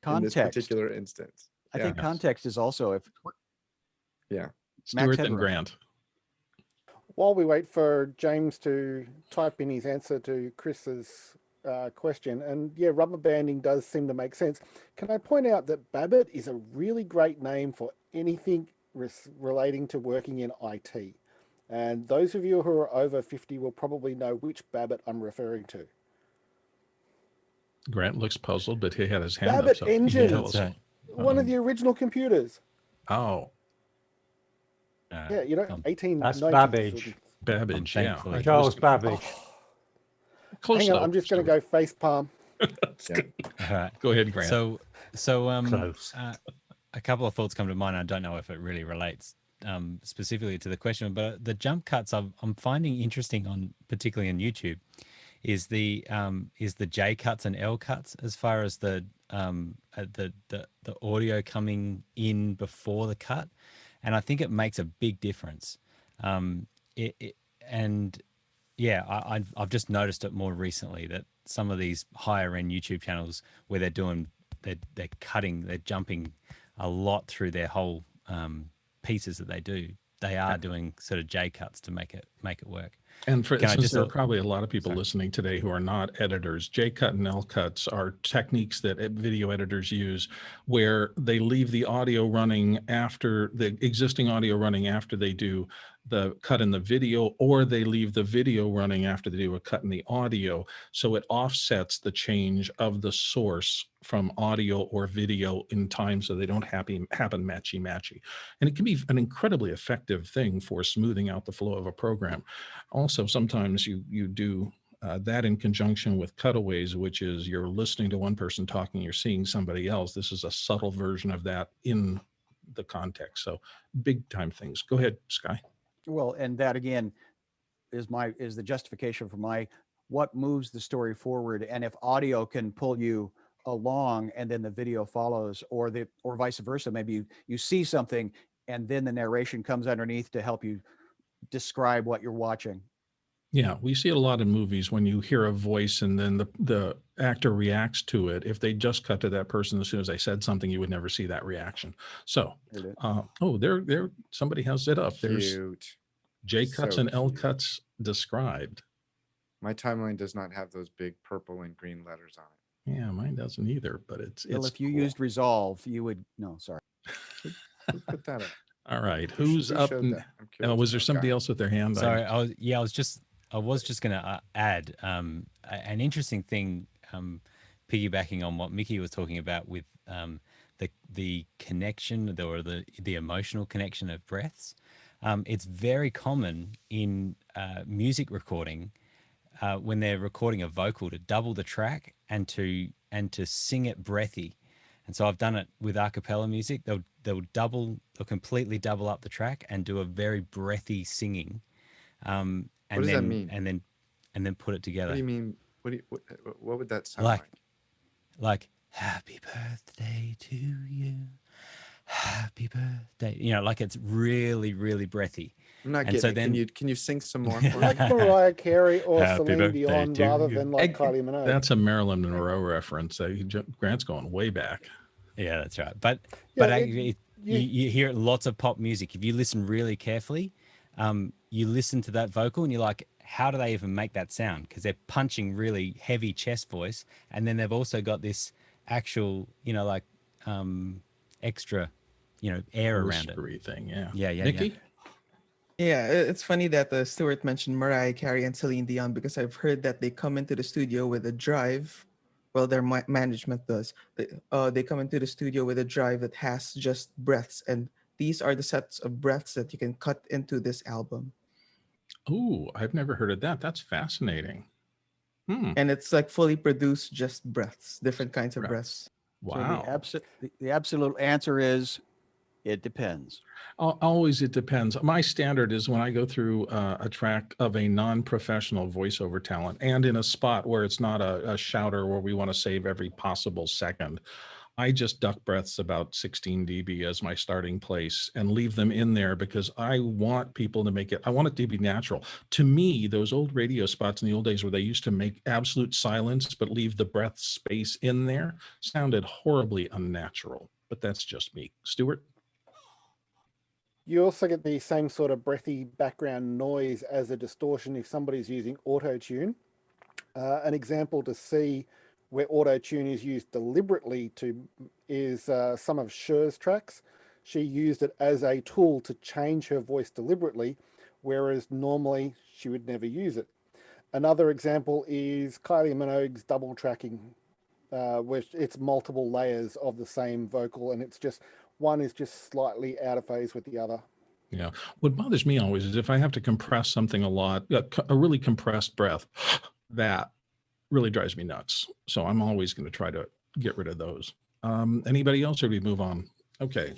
in this particular instance. I think context is also Stuart and Grant. While we wait for James to type in his answer to Chris's question, and yeah, rubber banding does seem to make sense. Can I point out that Babbitt is a really great name for anything relating to working in IT? And those of you who are over 50 will probably know which Babbitt I'm referring to. Grant looks puzzled, but he had his hand Babbitt up. So Engines, one of the original computers. Oh. Yeah, 1890s. That's Babbage. Babbage, yeah. Charles Babbage. Hang on, I'm just going to go face palm. Yeah. All right. Go ahead, Grant. Close. A couple of thoughts come to mind. I don't know if it really relates specifically to the question, but the jump cuts I'm finding interesting on, particularly on YouTube, is the J cuts and L cuts as far as the audio coming in before the cut, and I think it makes a big difference. And yeah, I've just noticed it more recently that some of these higher end YouTube channels where they're cutting, they're jumping a lot through their whole pieces that they do. They are doing sort of J cuts to make it work. And since there are probably a lot of people listening today who are not editors, J cut and L cuts are techniques that video editors use where they leave the audio running after the existing audio running after they do the cut in the video, or they leave the video running after they do a cut in the audio. So it offsets the change of the source from audio or video in time so they don't happen matchy-matchy. And it can be an incredibly effective thing for smoothing out the flow of a program. Also, sometimes you do that in conjunction with cutaways, which is you're listening to one person talking, you're seeing somebody else. This is a subtle version of that in the context. So big time things. Go ahead, Sky. Well, and that again is the justification for what moves the story forward. And if audio can pull you along and then the video follows, or vice versa, maybe you see something and then the narration comes underneath to help you describe what you're watching. Yeah, we see it a lot in movies when you hear a voice and then the actor reacts to it. If they just cut to that person as soon as they said something, you would never see that reaction. So, there somebody has it up. There's Cute. J cuts So and L cute. cuts described. My timeline does not have those big purple and green letters on it. Yeah, mine doesn't either, but it's if you cool. used Resolve, you would. No, sorry. Who put that up? All right, who's Who up? showed that? I'm curious Was there about somebody that. else with their hand? Sorry, I was just going to add an interesting thing, piggybacking on what Mickey was talking about with the connection or the emotional connection of breaths. It's very common in music recording when they're recording a vocal to double the track and to sing it breathy. And so I've done it with a cappella music. They'll completely double up the track and do a very breathy singing. What does that mean? And then put it together. What do you mean? What would that sound like? Like happy birthday to you, happy birthday. You know, like it's really, really breathy. I'm not and getting so it. then, Can you sing some more? Like Mariah Carey or Happy Celine birthday Dion to rather you. than like Kylie Minogue. That's a Marilyn Monroe reference. Grant's going way back. Yeah, that's right. But Yeah, you hear lots of pop music. If you listen really carefully, you listen to that vocal and you're like, how do they even make that sound? Because they're punching really heavy chest voice, and then they've also got this actual, extra, air around it. Thing, yeah. Yeah. Nikki? Yeah, it's funny that Stuart mentioned Mariah Carey and Celine Dion because I've heard that they come into the studio with a drive. Well, their management does. They come into the studio with a drive that has just breaths, and these are the sets of breaths that you can cut into this album. Ooh, I've never heard of that. That's fascinating. And it's like fully produced, just breaths, different kinds of breaths. Wow. So the absolute answer is, it depends. Always it depends. My standard is when I go through a track of a non-professional voiceover talent and in a spot where it's not a shouter where we want to save every possible second, I just duck breaths about 16 dB as my starting place and leave them in there because I want people to make it, I want it to be natural. To me, those old radio spots in the old days where they used to make absolute silence but leave the breath space in there sounded horribly unnatural, but that's just me. Stuart? You also get the same sort of breathy background noise as a distortion if somebody's using auto-tune. An example to see where auto-tune is used deliberately is some of Cher's tracks. She used it as a tool to change her voice deliberately, whereas normally she would never use it. Another example is Kylie Minogue's double tracking, where it's multiple layers of the same vocal, and it's just one is just slightly out of phase with the other. Yeah. What bothers me always is if I have to compress something a lot, a really compressed breath, that really drives me nuts. So I'm always going to try to get rid of those. Anybody else, or do we move on? Okay.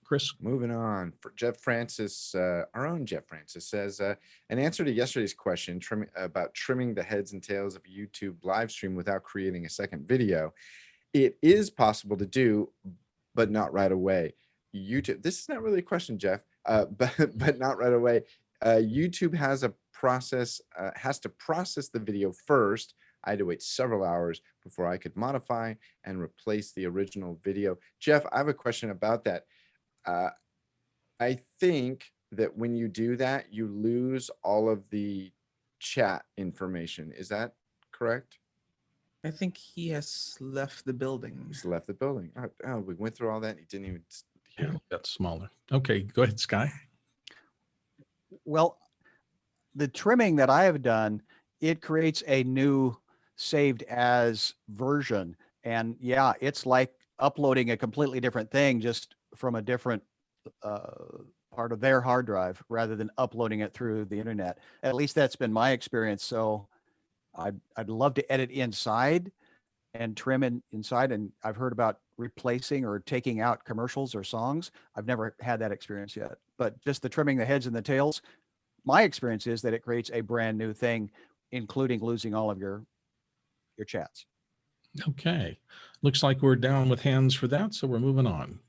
Chris? Moving on. For Jeff Francis, our own Jeff Francis says, an answer to yesterday's question about trimming the heads and tails of a YouTube live stream without creating a second video. It is possible to do, but not right away. YouTube, this is not really a question, Jeff, but not right away. YouTube has a process, has to process the video first. I had to wait several hours before I could modify and replace the original video. Jeff, I have a question about that. I think that when you do that, you lose all of the chat information. Is that correct? I think he has left the building. He's left the building. Oh, we went through all that and he didn't even hear it. That's smaller. Okay, go ahead, Sky. Well, the trimming that I have done, it creates a new saved as version. And yeah, it's like uploading a completely different thing just from a different part of their hard drive rather than uploading it through the internet. At least that's been my experience. So I'd love to edit inside and trim inside. And I've heard about replacing or taking out commercials or songs. I've never had that experience yet, but just the trimming the heads and the tails, my experience is that it creates a brand new thing, including losing all of your chats. Okay. Looks like we're down with hands for that, so we're moving on.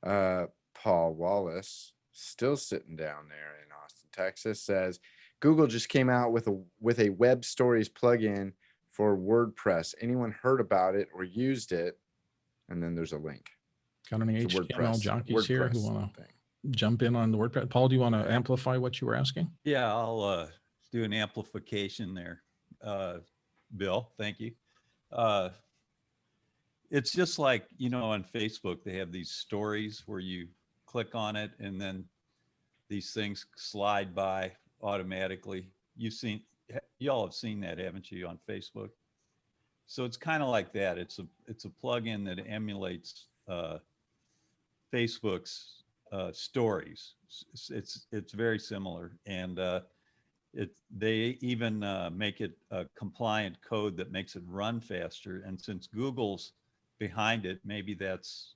Paul Wallace, still sitting down there in Austin, Texas, says Google just came out with a web stories plugin for WordPress. Anyone heard about it or used it? And then there's a link. Got any It's a HTML jockeys here who WordPress want to jump in on the WordPress? Paul, do you want to amplify what you were asking? Yeah, I'll do an amplification there. Bill, thank you. It's just like, on Facebook, they have these stories where you click on it and then these things slide by automatically. Y'all have seen that, haven't you, on Facebook? So it's kind of like that. It's a plugin that emulates Facebook's stories. It's very similar, and they even make it a compliant code that makes it run faster. And since Google's behind it, maybe that's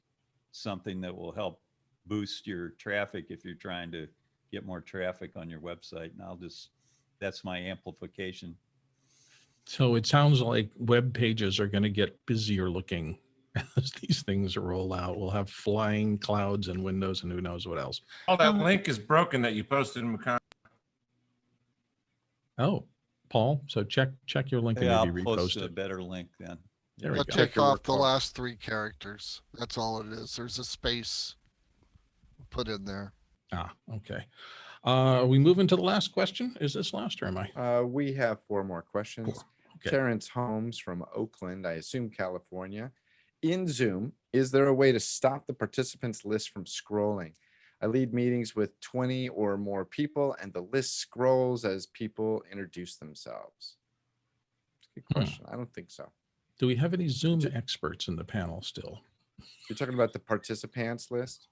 something that will help boost your traffic if you're trying to get more traffic on your website. And that's my amplification. So it sounds like web pages are going to get busier looking as these things roll out. We'll have flying clouds and windows and who knows what else. Oh, that link is broken that you posted in the. Oh, Paul, so check your link and Yeah, maybe I'll post repost a it. better link then. There we I'll go. take off the last 3 characters. That's all it is. There's a space put in there. Ah, okay. We move into the last question. Is this last or am I? We have 4 more questions. Cool. Okay. Terrence Holmes from Oakland, I assume California. In Zoom, is there a way to stop the participants list from scrolling? I lead meetings with 20 or more people and the list scrolls as people introduce themselves. Good question. I don't think so. Do we have any Zoom experts in the panel still? You're talking about the participants list?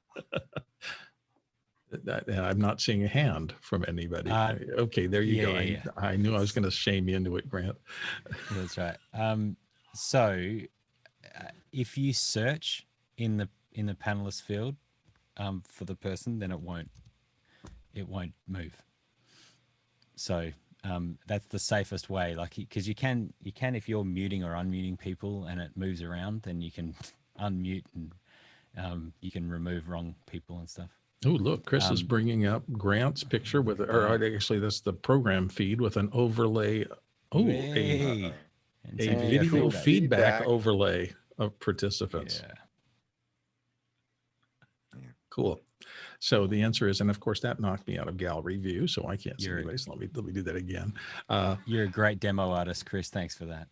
I'm not seeing a hand from anybody. Okay, there you go. yeah. I knew I was going to shame you into it, Grant. That's right. So if you search in the panelist field for the person, then it won't move. So that's the safest way. Like, because you can if you're muting or unmuting people and it moves around, then you can unmute and you can remove wrong people and stuff. Oh, look, Chris is bringing up Grant's picture with, or actually that's the program feed with an overlay. Oh, a video feedback overlay of participants. Yeah. Cool. So the answer is, and of course that knocked me out of gallery view, so I can't see anybody. So let me do that again. You're a great demo artist, Chris. Thanks for that.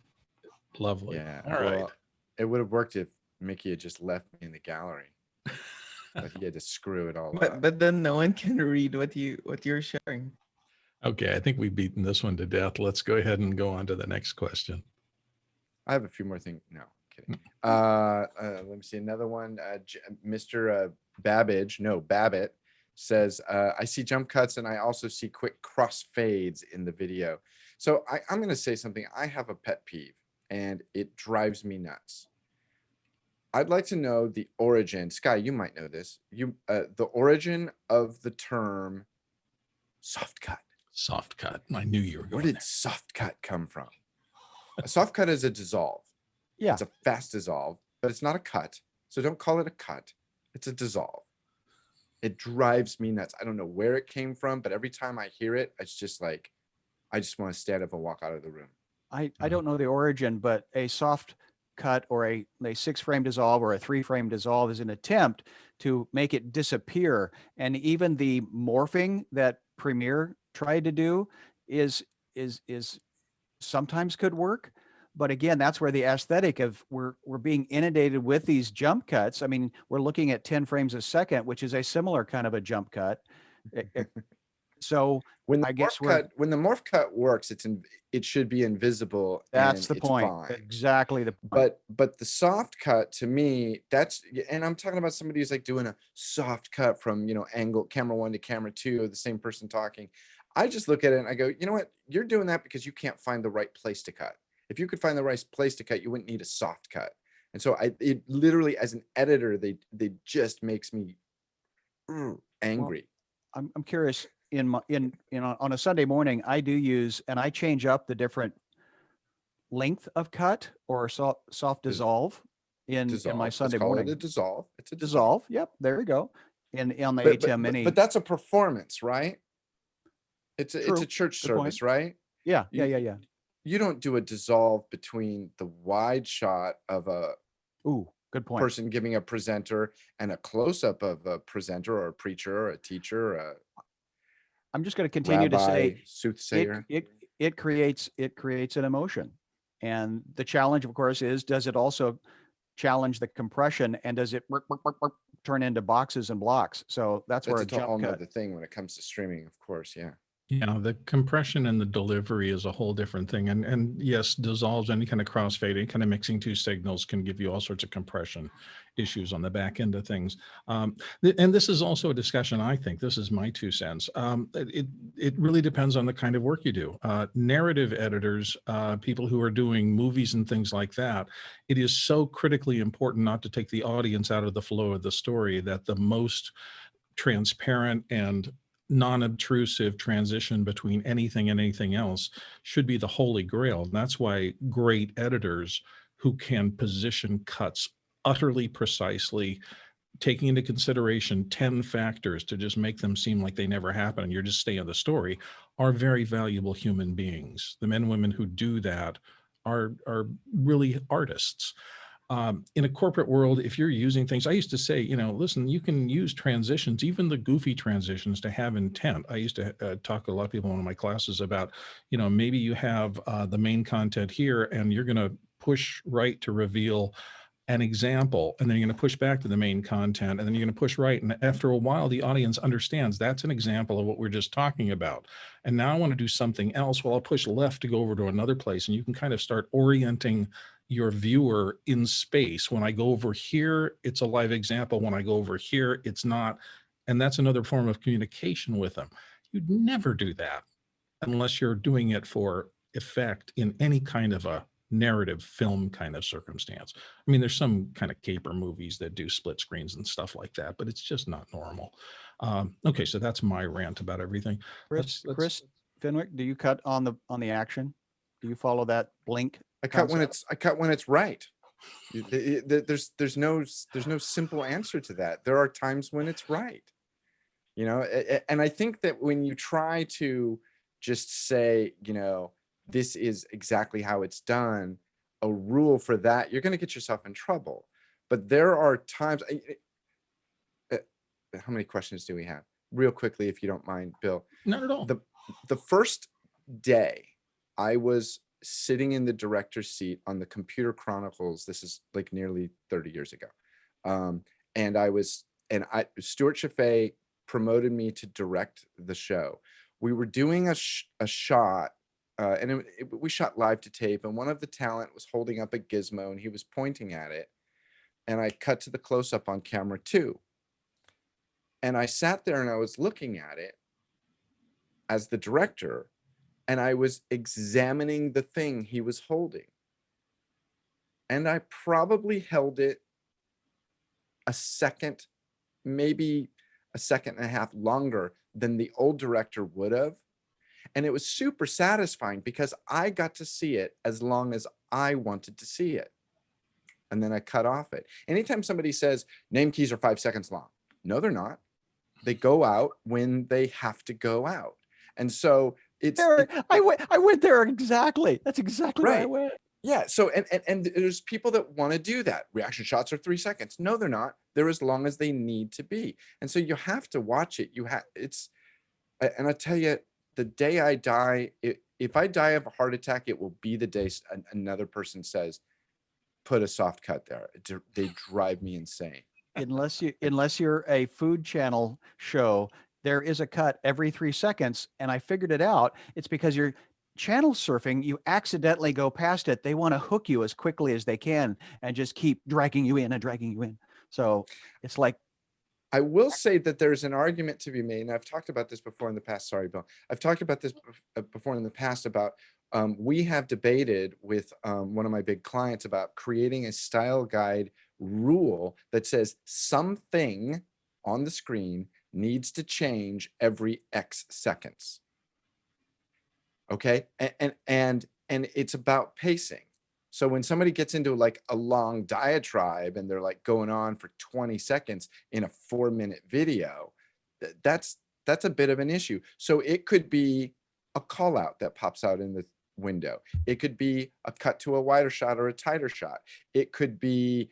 Lovely. Yeah. All right. It would have worked if Mickey had just left me in the gallery. But he had to screw it all up. But then no one can read what you're sharing. Okay, I think we've beaten this one to death. Let's go ahead and go on to the next question. I have a few more things. No, kidding. Let me see another one. Mr. Babbitt says, I see jump cuts and I also see quick cross fades in the video. So I'm going to say something. I have a pet peeve, and it drives me nuts. I'd like to know the origin. Sky, you might know this. The origin of the term soft cut. Soft cut. I knew you were going Where did there. soft cut come from? A soft cut is a dissolve. Yeah. It's a fast dissolve, but it's not a cut. So don't call it a cut. It's a dissolve. It drives me nuts. I don't know where it came from, but every time I hear it, it's just like, I just want to stand up and walk out of the room. I don't know the origin, but a soft cut or a 6-frame dissolve or a 3-frame dissolve is an attempt to make it disappear. And even the morphing that Premiere tried to do is sometimes could work. But again, that's where the aesthetic of we're being inundated with these jump cuts. I mean, we're looking at 10 frames a second, which is a similar kind of a jump cut. So when the I guess when the morph cut works, it should be invisible. That's and the it's point. Fine. Exactly the point. But the soft cut to me, and I'm talking about somebody who's like doing a soft cut from, angle camera 1 to camera 2, or the same person talking. I just look at it and I go, you know what? You're doing that because you can't find the right place to cut. If you could find the right place to cut, you wouldn't need a soft cut. And so it literally, as an editor, they just makes me angry. Well, I'm curious. On a Sunday morning, I do use, and I change up the different length of cut or soft dissolve in my Sunday morning. It's a dissolve. It's a dissolve. Yep, there we go. On the ATEM Mini. But that's a performance, right? It's a church service, right? Yeah. You don't do a dissolve between the wide shot of a good point person giving a presenter and a close-up of a presenter or a preacher or a teacher. I'm just going to continue to say soothsayer. It creates an emotion. And the challenge, of course, is does it also challenge the compression, and does it turn into boxes and blocks? So that's where a jump cut. The thing when it comes to streaming, of course, yeah. Yeah, the compression and the delivery is a whole different thing. And yes, dissolves, any kind of crossfade, any kind of mixing two signals can give you all sorts of compression issues on the back end of things. And this is also a discussion, I think, this is my 2 cents. It really depends on the kind of work you do. Narrative editors, people who are doing movies and things like that, it is so critically important not to take the audience out of the flow of the story, that the most transparent and non-obtrusive transition between anything and anything else should be the holy grail. And that's why great editors who can position cuts utterly precisely, taking into consideration 10 factors to just make them seem like they never happened and you're just staying on the story, are very valuable human beings. The men and women who do that are really artists. In a corporate world, if you're using things, I used to say, listen, you can use transitions, even the goofy transitions, to have intent. I used to talk to a lot of people in one of my classes about, maybe you have the main content here and you're going to push right to reveal an example, and then you're going to push back to the main content, and then you're going to push right. And after a while, the audience understands that's an example of what we're just talking about. And now I want to do something else. Well, I'll push left to go over to another place, and you can kind of start orienting your viewer in space. When I go over here, it's a live example. When I go over here, it's not. And that's another form of communication with them. You'd never do that unless you're doing it for effect in any kind of a narrative film kind of circumstance. I mean, there's some kind of caper movies that do split screens and stuff like that, but it's just not normal. Okay, so that's my rant about everything. Chris Fenwick, do you cut on the action? Do you follow that blink? I cut when it's right. There's no simple answer to that. There are times when it's right, and I think that when you try to just say, this is exactly how it's done, a rule for that, you're going to get yourself in trouble. But there are times. How many questions do we have? Real quickly, if you don't mind, Bill. Not at all. The first day I was sitting in the director's seat on the Computer Chronicles, this is like nearly 30 years ago. Stuart Chaffee promoted me to direct the show. We were doing a shot, and we shot live to tape, and one of the talent was holding up a gizmo and he was pointing at it. And I cut to the close-up on camera 2. And I sat there and I was looking at it as the director, and I was examining the thing he was holding. And I probably held it a second, maybe a second and a half longer than the old director would have. And it was super satisfying because I got to see it as long as I wanted to see it. And then I cut off it. Anytime somebody says name keys are 5 seconds long, no, they're not. They go out when they have to go out. And so I went there exactly. That's exactly where I right. went. Yeah. So, and there's people that want to do that. Reaction shots are 3 seconds. No, they're not. They're as long as they need to be. And so you have to watch it. And I tell you, the day I die, if I die of a heart attack, it will be the day another person says, put a soft cut there. They drive me insane. Unless you're a Food Channel show, there is a cut every 3 seconds. And I figured it out. It's because you're channel surfing, you accidentally go past it. They want to hook you as quickly as they can and just keep dragging you in and dragging you in. So it's like, I will say that there's an argument to be made, and I've talked about this before in the past. Sorry, Bill. I've talked about this before in the past about we have debated with one of my big clients about creating a style guide rule that says something on the screen needs to change every X seconds. Okay, and it's about pacing. So when somebody gets into like a long diatribe and they're like going on for 20 seconds in a 4-minute video, that's a bit of an issue. So it could be a call out that pops out in the window. It could be a cut to a wider shot or a tighter shot. It could be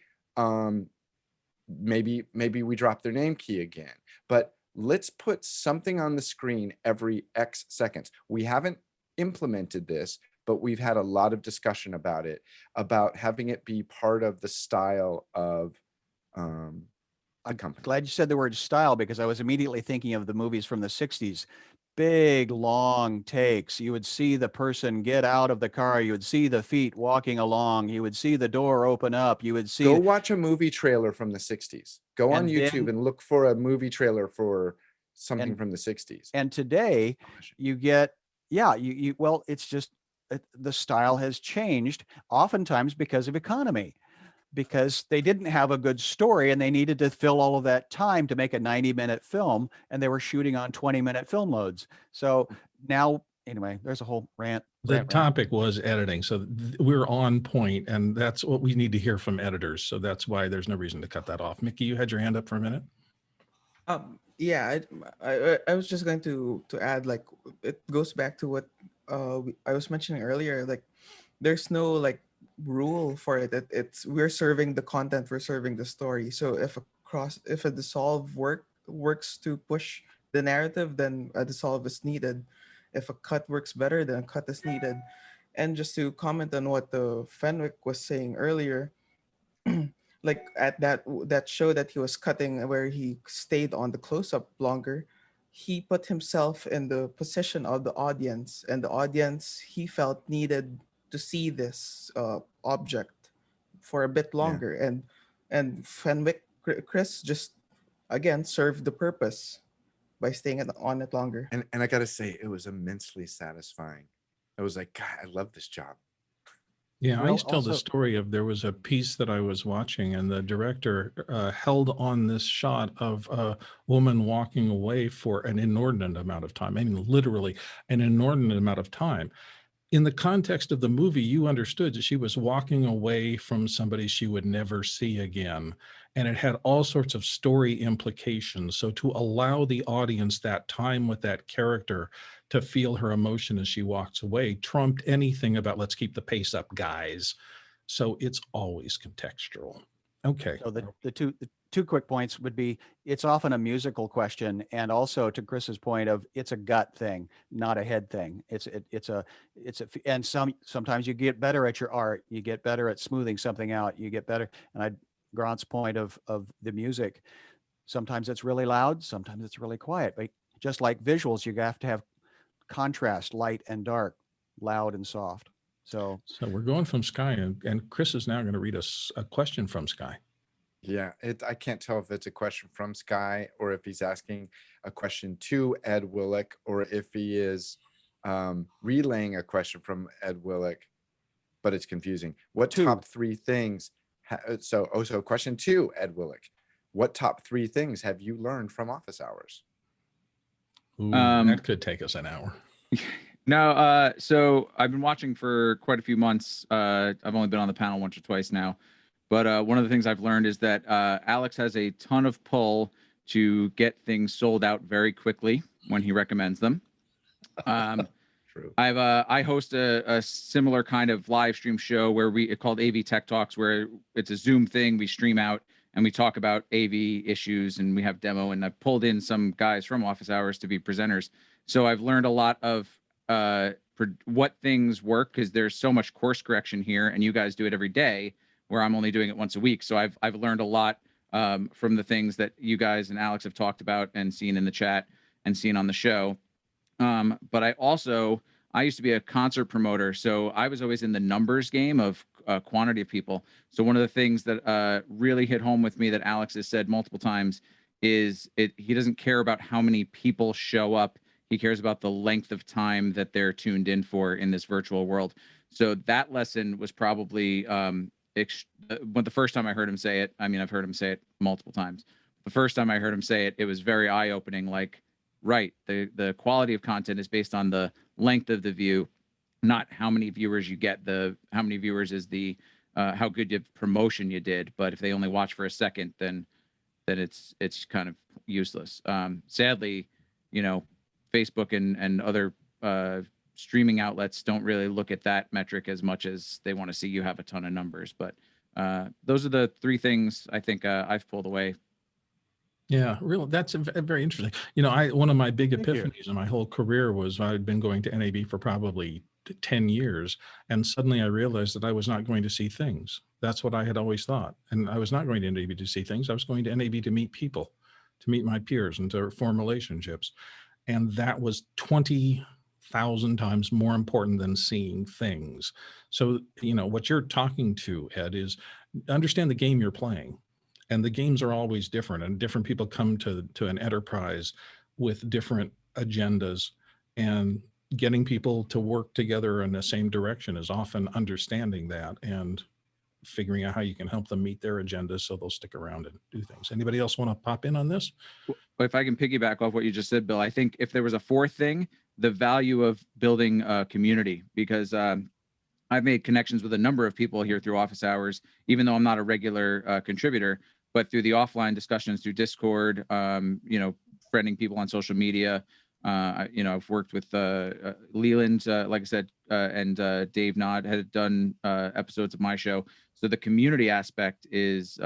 maybe we drop their name key again. But let's put something on the screen every X seconds. We haven't implemented this, but we've had a lot of discussion about it, about having it be part of the style of a company. glad you said the word style, because I was immediately thinking of the movies from the 60s. Big, long takes. You would see the person get out of the car. You would see the feet walking along. You would see the door open up. You would see. Go watch a movie trailer from the 60s. Go on YouTube and look for a movie trailer for something from the 60s. And today you get, well, it's just, the style has changed, oftentimes because of economy, because they didn't have a good story and they needed to fill all of that time to make a 90-minute film, and they were shooting on 20-minute film loads. So now, anyway, there's a whole rant. The topic was editing, so we're on point, and that's what we need to hear from editors. So that's why there's no reason to cut that off. Mickey, you had your hand up for a minute. Yeah, I was just going to add, like, it goes back to what I was mentioning earlier. Like, there's no like rule for it. It's we're serving the content, we're serving the story. So if a dissolve works to push the narrative, then a dissolve is needed. If a cut works better, then a cut is needed. And just to comment on what the Fenwick was saying earlier, like at that show that he was cutting where he stayed on the close-up longer, he put himself in the position of the audience, and the audience he felt needed to see this object for a bit longer. And Fenwick, Chris, just again served the purpose by staying on it longer. And I gotta say, it was immensely satisfying. I was like, God, I love this job. Yeah, I used to tell the story of, there was a piece that I was watching, and the director held on this shot of a woman walking away for an inordinate amount of time. I mean, literally an inordinate amount of time. In the context of the movie, you understood that she was walking away from somebody she would never see again. And it had all sorts of story implications. So to allow the audience that time with that character to feel her emotion as she walks away trumped anything about let's keep the pace up, guys. So it's always contextual. Okay. So the two quick points would be, it's often a musical question, and also to Chris's point of, it's a gut thing, not a head thing. And sometimes you get better at your art, you get better at smoothing something out, you get better. And Grant's point of the music, sometimes it's really loud, sometimes it's really quiet. But just like visuals, you have to have contrast, light and dark, loud and soft. So we're going from Sky, and Chris is now going to read us a question from Sky. Yeah, I can't tell if it's a question from Sky or if he's asking a question to Ed Willick, or if he is relaying a question from Ed Willick, but it's confusing. What top 3 things? So question 2, Ed Willick. What top 3 things have you learned from office hours? Ooh, that could take us an hour. No, so I've been watching for quite a few months. I've only been on the panel once or twice now, but one of the things I've learned is that Alex has a ton of pull to get things sold out very quickly when he recommends them. True. I host a similar kind of live stream show where it's called AV Tech Talks, where it's a Zoom thing. We stream out and we talk about AV issues, and we have demo. And I've pulled in some guys from office hours to be presenters. So I've learned a lot of what things work, because there's so much course correction here, and you guys do it every day, where I'm only doing it once a week. So I've learned a lot from the things that you guys and Alex have talked about and seen in the chat and seen on the show. But I used to be a concert promoter, so I was always in the numbers game of quantity of people. So one of the things that really hit home with me that Alex has said multiple times is he doesn't care about how many people show up. He cares about the length of time that they're tuned in for in this virtual world. So that lesson was probably when the first time I heard him say it, I mean, I've heard him say it multiple times. The first time I heard him say it, it was very eye-opening. Like, right, the quality of content is based on the length of the view, not how many viewers you get. How many viewers is the how good of promotion you did. But if they only watch for a second, then it's kind of useless. Sadly, Facebook and other streaming outlets don't really look at that metric as much as they want to see you have a ton of numbers. But those are the 3 things I think I've pulled away. Yeah, really, that's very interesting. One of my big epiphanies in my whole career was I'd been going to NAB for probably 10 years, and suddenly I realized that I was not going to see things. That's what I had always thought. And I was not going to NAB to see things. I was going to NAB to meet people, to meet my peers, and to form relationships. And that was 20,000 times more important than seeing things. So, what you're talking to, Ed, is understand the game you're playing. And the games are always different, and different people come to an enterprise with different agendas, and getting people to work together in the same direction is often understanding that and figuring out how you can help them meet their agendas so they'll stick around and do things. Anybody else want to pop in on this? If I can piggyback off what you just said, Bill, I think if there was a 4th thing, the value of building a community, because I've made connections with a number of people here through office hours, even though I'm not a regular contributor, but through the offline discussions through Discord, friending people on social media. I've worked with Leland, like I said, and Dave Nod had done episodes of my show. So the community aspect is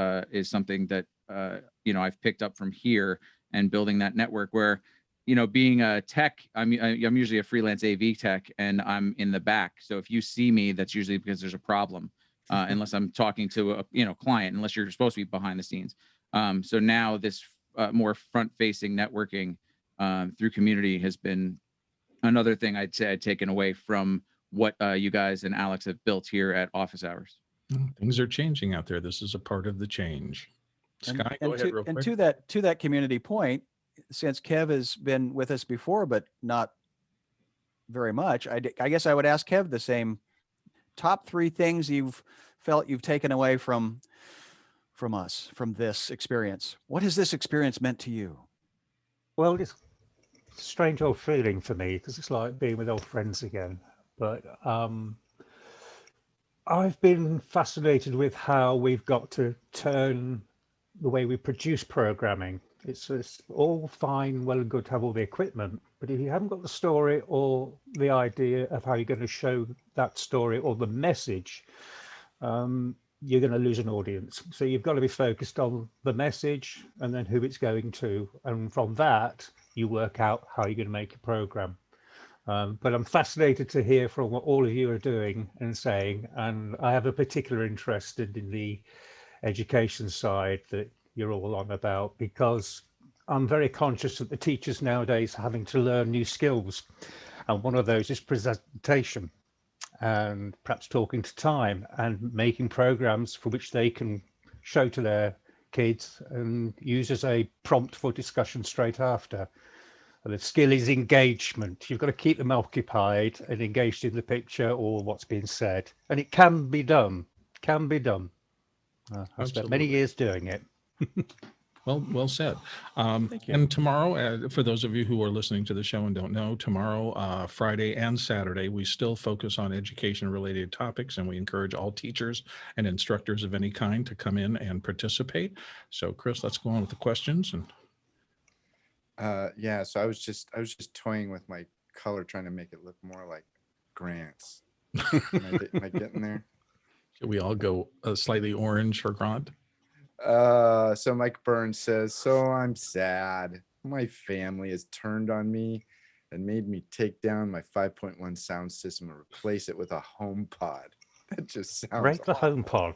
something that I've picked up from here, and building that network where, being a tech, I'm usually a freelance AV tech, and I'm in the back. So if you see me, that's usually because there's a problem. Unless I'm talking to a client, unless you're supposed to be behind the scenes. So now this more front-facing networking through community has been another thing I'd say I'd taken away from what you guys and Alex have built here at Office Hours. Things are changing out there. This is a part of the change. Sky, go ahead real quick. And to that community point, since Kev has been with us before, but not very much, I guess I would ask Kev the same. Top 3 things you've felt you've taken away from us, from this experience. What has this experience meant to you? Well, it's a strange old feeling for me, because it's like being with old friends again. But I've been fascinated with how we've got to turn the way we produce programming. It's all fine, well and good to have all the equipment, but if you haven't got the story or the idea of how you're going to show that story or the message, you're going to lose an audience. So you've got to be focused on the message and then who it's going to. And from that, you work out how you're going to make a program. But I'm fascinated to hear from what all of you are doing and saying. And I have a particular interest in the education side that you're all on about, because I'm very conscious that the teachers nowadays are having to learn new skills. And one of those is presentation, and perhaps talking to time and making programs for which they can show to their kids and use as a prompt for discussion straight after. And the skill is engagement. You've got to keep them occupied and engaged in the picture or what's being said. And it can be done. Can be done. I spent many Absolutely. years doing it. Well said. Thank you. And tomorrow, for those of you who are listening to the show and don't know, tomorrow, Friday and Saturday, we still focus on education-related topics, and we encourage all teachers and instructors of any kind to come in and participate. So, Chris, let's go on with the questions. And yeah, so I was just toying with my color, trying to make it look more like Grant's. Am I getting there? should we all go slightly orange for Grant? So Mike Burns says, so I'm sad. My family has turned on me and made me take down my 5.1 sound system and replace it with a HomePod. That just sounds Break the awful. HomePod.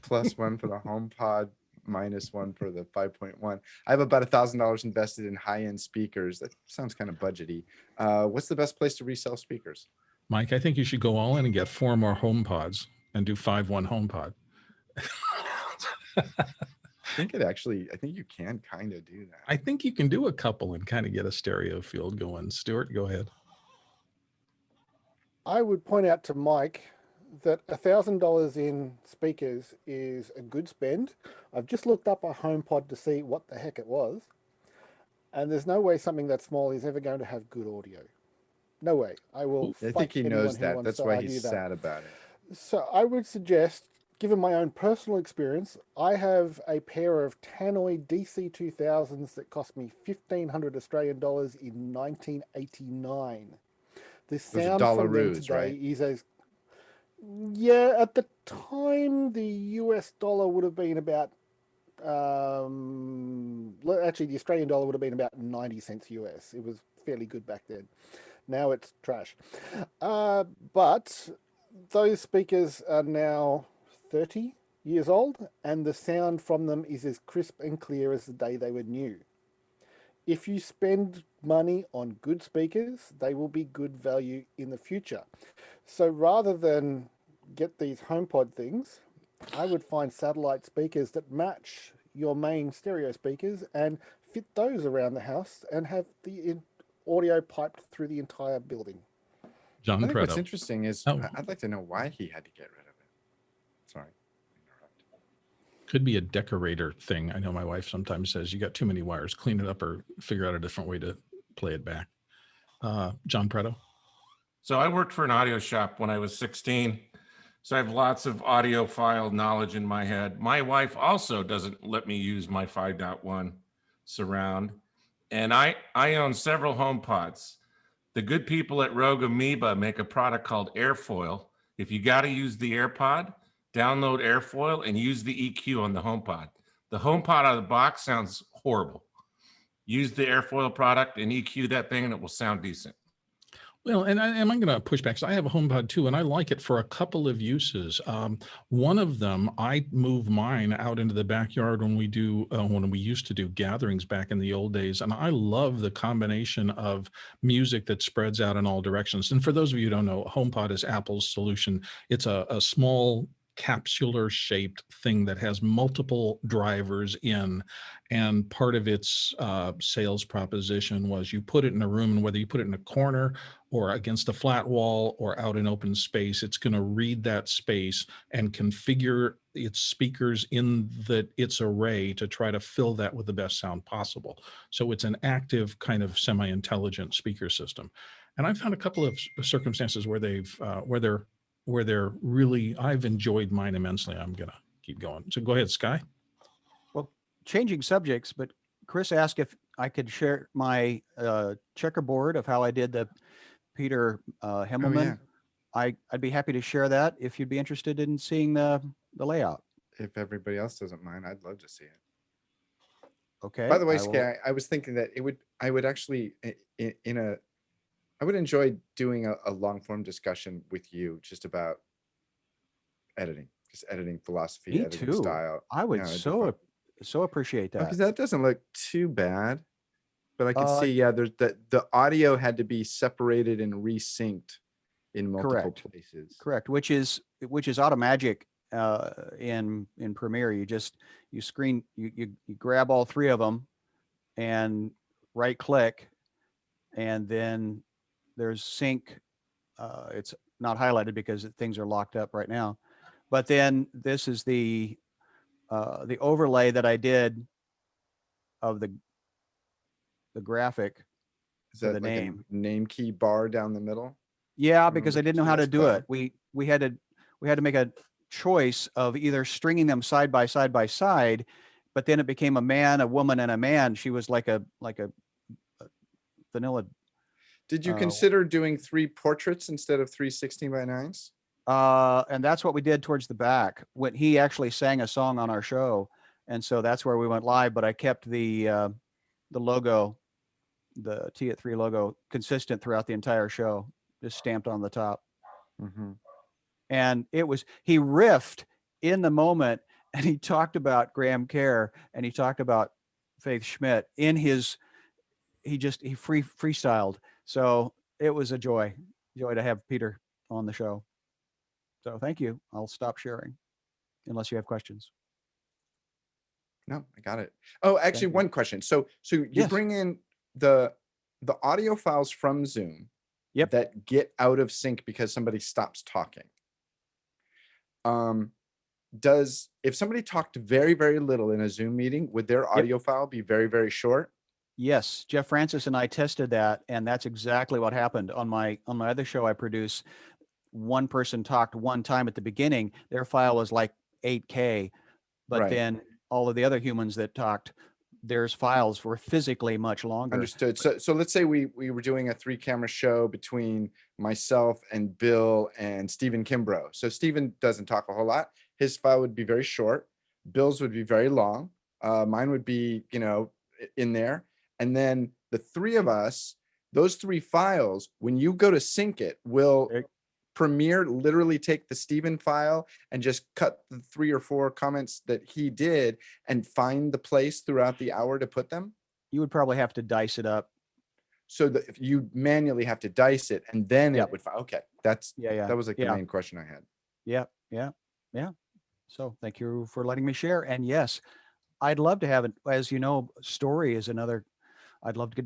+1 for the HomePod, -1 for the 5.1. I have about $1,000 invested in high-end speakers. That sounds kind of budgety. What's the best place to resell speakers? Mike, I think you should go all in and get 4 more HomePods and do 5.1 HomePod. I think you can kind of do that. I think you can do a couple and kind of get a stereo field going. Stuart, go ahead. I would point out to Mike that $1,000 in speakers is a good spend. I've just looked up a HomePod to see what the heck it was, and there's no way something that small is ever going to have good audio. No way. I will. I think he knows that. That's why he's that. sad about it. So I would suggest, given my own personal experience, I have a pair of Tannoy DC2000s that cost me 1,500 Australian dollars in 1989. The sound from them Dollaroos, today right? is as, yeah, at the time the US dollar would have been about, actually the Australian dollar would have been about 90 cents US. It was fairly good back then. Now it's trash. But those speakers are now 30 years old, and the sound from them is as crisp and clear as the day they were new. If you spend money on good speakers, they will be good value in the future. So rather than get these HomePod things, I would find satellite speakers that match your main stereo speakers and fit those around the house and have the audio piped through the entire building. John I think what's Preto. interesting is Oh. I'd like to know why he had to get rid of it. Sorry. Could be a decorator thing. I know my wife sometimes says, you got too many wires, clean it up or figure out a different way to play it back. John Preto. So I worked for an audio shop when I was 16. So I have lots of audiophile knowledge in my head. My wife also doesn't let me use my 5.1 surround. And I own several HomePods. The good people at Rogue Amoeba make a product called Airfoil. If you got to use the AirPod, download Airfoil and use the EQ on the HomePod. The HomePod out of the box sounds horrible. Use the Airfoil product and EQ that thing and it will sound decent. Well, and I'm going to push back. So I have a HomePod too, and I like it for a couple of uses. One of them, I move mine out into the backyard when we used to do gatherings back in the old days, and I love the combination of music that spreads out in all directions. And for those of you who don't know, HomePod is Apple's solution. It's a small capsular shaped thing that has multiple drivers in, and part of its sales proposition was you put it in a room, and whether you put it in a corner or against a flat wall or out in open space, it's going to read that space and configure its speakers in its array to try to fill that with the best sound possible. So it's an active kind of semi-intelligent speaker system. And I've found a couple of circumstances where they're really, I've enjoyed mine immensely. I'm going to keep going. So go ahead, Sky. Well, changing subjects, but Chris asked if I could share my checkerboard of how I did the Peter Himmelman. I'd be happy to share that if you'd be interested in seeing the layout. If everybody else doesn't mind, I'd love to see it. Okay. By the way, Sky, I was thinking that I would actually I would enjoy doing a long form discussion with you just about editing, just editing philosophy, Me editing too. style. I would so appreciate that. Because that doesn't look too bad, but I could Uh, see, there's the audio had to be separated and resynced in multiple places. Correct. Which is automagic in Premiere. You grab all three of them and right click, and then there's sync. It's not highlighted because things are locked up right now. But then this is the overlay that I did of the graphic Is for that the like name. a name key bar down the middle? Yeah, I'm because I looking didn't know to how to this do cloud. it. We had to make a choice of either stringing them side by side, but then it became a man, a woman, and a man. She was like a vanilla. Did you consider doing 3 portraits instead of 3 16:9s? And that's what we did towards the back when he actually sang a song on our show, and so that's where we went live. But I kept the logo, the T at 3 logo, consistent throughout the entire show, just stamped on the top. Mm-hmm. And he riffed in the moment, and he talked about Graham Kerr, and he talked about Faith Schmidt in his. He freestyled. So it was a joy to have Peter on the show. So thank you. I'll stop sharing unless you have questions. No, I got it. Oh, actually, one question. So you Yes. bring in the audio files from Zoom that get out of sync because somebody stops talking. If somebody talked very, very little in a Zoom meeting, would their audio file be very, very short? Yes, Jeff Francis and I tested that, and that's exactly what happened on my other show I produce. One person talked one time at the beginning. Their file was like 8K, but then all of the other humans that talked, their files were physically much longer. Understood. So let's say we were doing a 3-camera show between myself and Bill and Stephen Kimbrough. So Stephen doesn't talk a whole lot. His file would be very short. Bill's would be very long. Mine would be, in there. And then the 3 of us, those 3 files, when you go to sync it, will Premiere literally take the Stephen file and just cut the 3 or 4 comments that he did and find the place throughout the hour to put them? You would probably have to dice it up. So that if you manually have to dice it and then it would, okay. That was like the main question I had. Yeah. So thank you for letting me share. And yes, I'd love to have it. As you know, story is another, I'd love to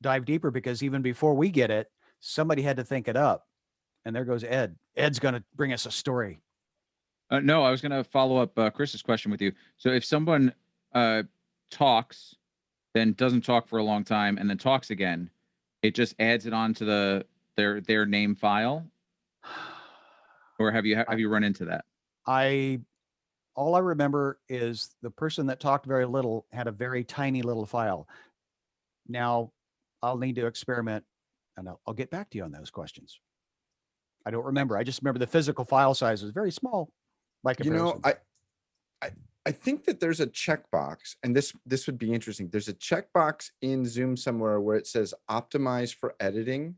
dive deeper because even before we get it, somebody had to think it up. And there goes Ed. Ed's going to bring us a story. No, I was going to follow up Chris's question with you. So if someone talks, then doesn't talk for a long time, and then talks again, it just adds it onto their name file. Or have you run into that? All I remember is the person that talked very little had a very tiny little file. Now I'll need to experiment, and I'll get back to you on those questions. I don't remember. I just remember the physical file size was very small by comparison. I think that there's a checkbox, and this would be interesting. There's a checkbox in Zoom somewhere where it says optimize for editing.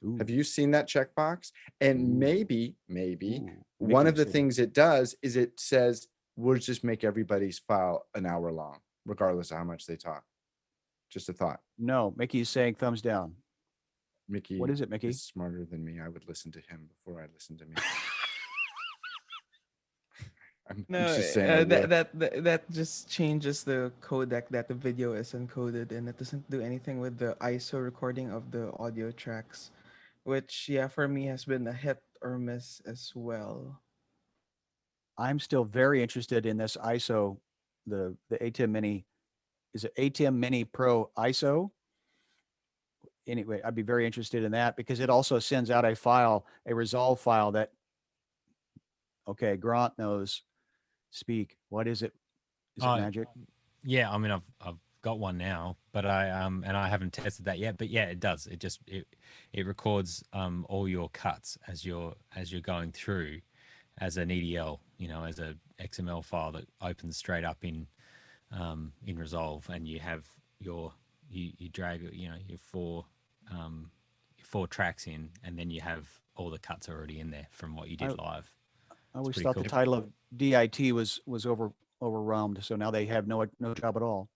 Ooh. Have you seen that checkbox? And maybe one of the things it does is it says, we'll just make everybody's file an hour long, regardless of how much they talk. Just a thought. No, Mickey's saying thumbs down. Mickey, what is it, Mickey? Is smarter than me. I would listen to him before I listen to me. I'm just saying that just changes the codec that the video is encoded, and it doesn't do anything with the ISO recording of the audio tracks, which for me has been a hit or miss as well. I'm still very interested in this ISO, the ATEM Mini. Is it ATEM Mini Pro ISO? Anyway, I'd be very interested in that because it also sends out a file, a resolve file that, okay, Grant knows. Speak. What is it? Is it magic? Yeah, I mean, I've got one now, but I haven't tested that yet. But yeah, it does. It records all your cuts as you're going through, as an EDL, as a XML file that opens straight up in Resolve, and you have you drag your 4 tracks in, and then you have all the cuts already in there from what you did live. I always thought the title of DIT was overwhelmed, so now they have no job at all.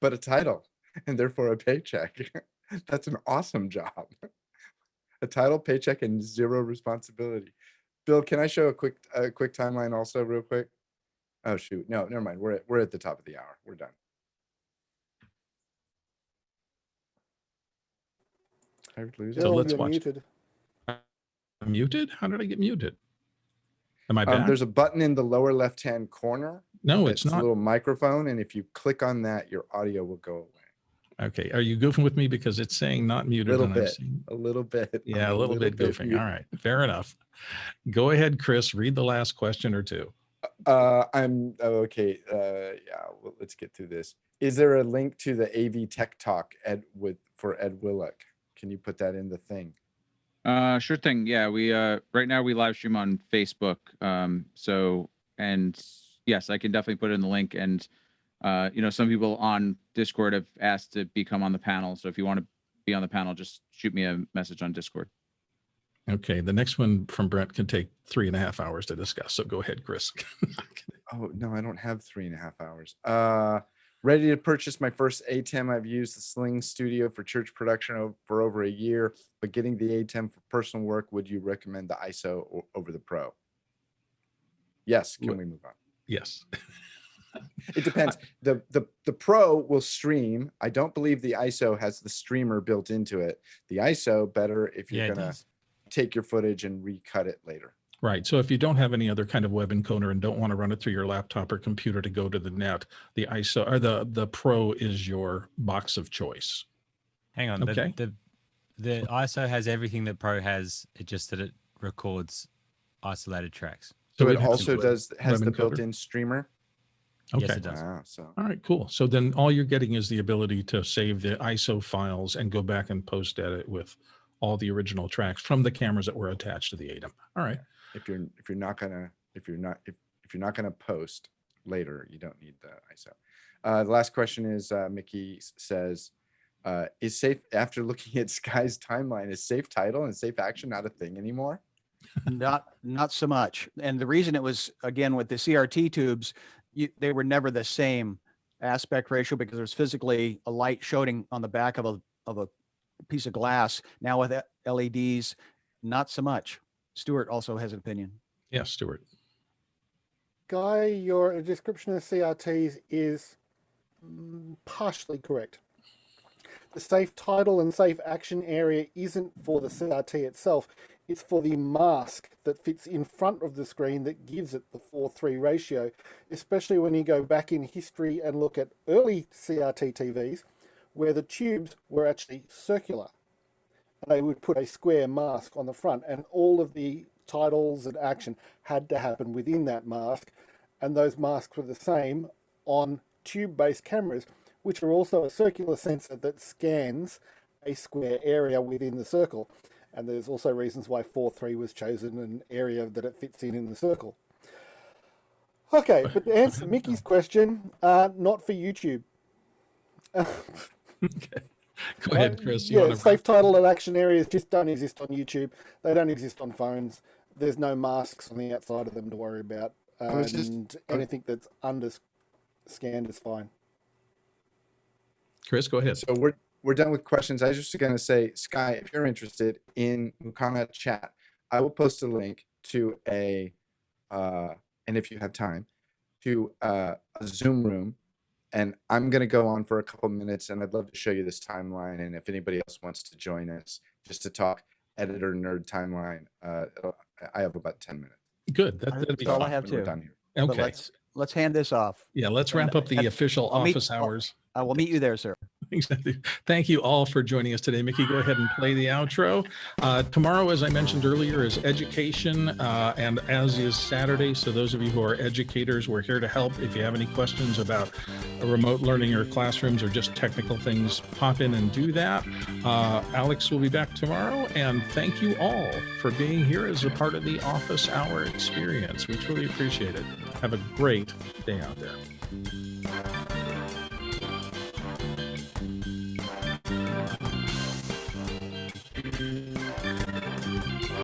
But a title, and therefore a paycheck. That's an awesome job. A title, paycheck, and 0 responsibility. Bill, can I show a quick timeline also real quick? Oh shoot, no, never mind. We're at the top of the hour. We're done. I lose So Bill, let's you're watch. muted. I'm muted? How did I get muted? Am I back? There's a button in the lower left-hand corner. No, it's a not. little microphone, and if you click on that, your audio will go away. Okay. Are you goofing with me because it's saying not muted? Little and I'm bit. seeing- A little bit. Yeah, I'm a little bit goofing. muted. All right. Fair enough. Go ahead, Chris. Read the last question or two. I'm okay. Yeah, well, let's get through this. Is there a link to the AV Tech Talk for Ed Willock? Can you put that in the thing? Sure thing. Yeah, we right now we live stream on Facebook. So, and yes, I can definitely put it in the link. And some people on Discord have asked to become on the panel. So if you want to be on the panel, just shoot me a message on Discord. Okay. The next one from Brent can take 3.5 hours to discuss. So go ahead, Chris. Oh no, I don't have 3.5 hours. Ready to purchase my first ATEM. I've used the Sling Studio for church production for over a year, but getting the ATEM for personal work, would you recommend the ISO over the Pro? Yes. Can we move on? Yes. It depends. The Pro will stream. I don't believe the ISO has the streamer built into it. The ISO better if you're gonna take your footage and recut it later. Right. So if you don't have any other kind of web encoder and don't want to run it through your laptop or computer to go to the net, the ISO or the Pro is your box of choice. Hang on. Okay. The ISO has everything that Pro has. It's just that it records isolated tracks. So it also has the built-in streamer. Okay. Yes, it does. Wow, so All right, cool. So then all you're getting is the ability to save the ISO files and go back and post edit with all the original tracks from the cameras that were attached to the ATEM. All right. if you're not gonna post later, you don't need the ISO. The last question is Mickey says, is safe after looking at Sky's timeline, is safe title and safe action not a thing anymore? Not so much. And the reason it was, again, with the CRT tubes, they were never the same aspect ratio because there's physically a light showing on the back of a piece of glass. Now with LEDs, not so much. Stuart also has an opinion. Yes, Stuart. Guy, your description of CRTs is partially correct. The safe title and safe action area isn't for the CRT itself. It's for the mask that fits in front of the screen that gives it the 4:3 ratio, especially when you go back in history and look at early CRT TVs where the tubes were actually circular. And they would put a square mask on the front, and all of the titles and action had to happen within that mask. And those masks were the same on tube-based cameras, which are also a circular sensor that scans a square area within the circle. And there's also reasons why 4:3 was chosen, an area that it fits in the circle. Okay, but to answer Mickey's question, not for YouTube. Okay. Go ahead, Chris. Yeah, safe title and action areas just don't exist on YouTube. They don't exist on phones. There's no masks on the outside of them to worry about. And anything that's under scanned is fine. Chris, go ahead. So we're done with questions. I was just going to say, Sky, if you're interested in Mukana chat, I will post a link to and if you have time, to a Zoom room. And I'm going to go on for a couple minutes, and I'd love to show you this timeline. And if anybody else wants to join us just to talk editor nerd timeline, I have about 10 minutes. Good. That'd be all fun. I have We're too. done here. Okay. But let's hand this off. Yeah, let's wrap up the official office hours. I will meet you there, sir. Thank you all for joining us today. Mickey, go ahead and play the outro. Tomorrow, as I mentioned earlier, is education, and as is Saturday. So those of you who are educators, we're here to help. If you have any questions about remote learning or classrooms or just technical things, pop in and do that. Alex will be back tomorrow. And thank you all for being here as a part of the office hour experience. We truly appreciate it. Have a great day out there.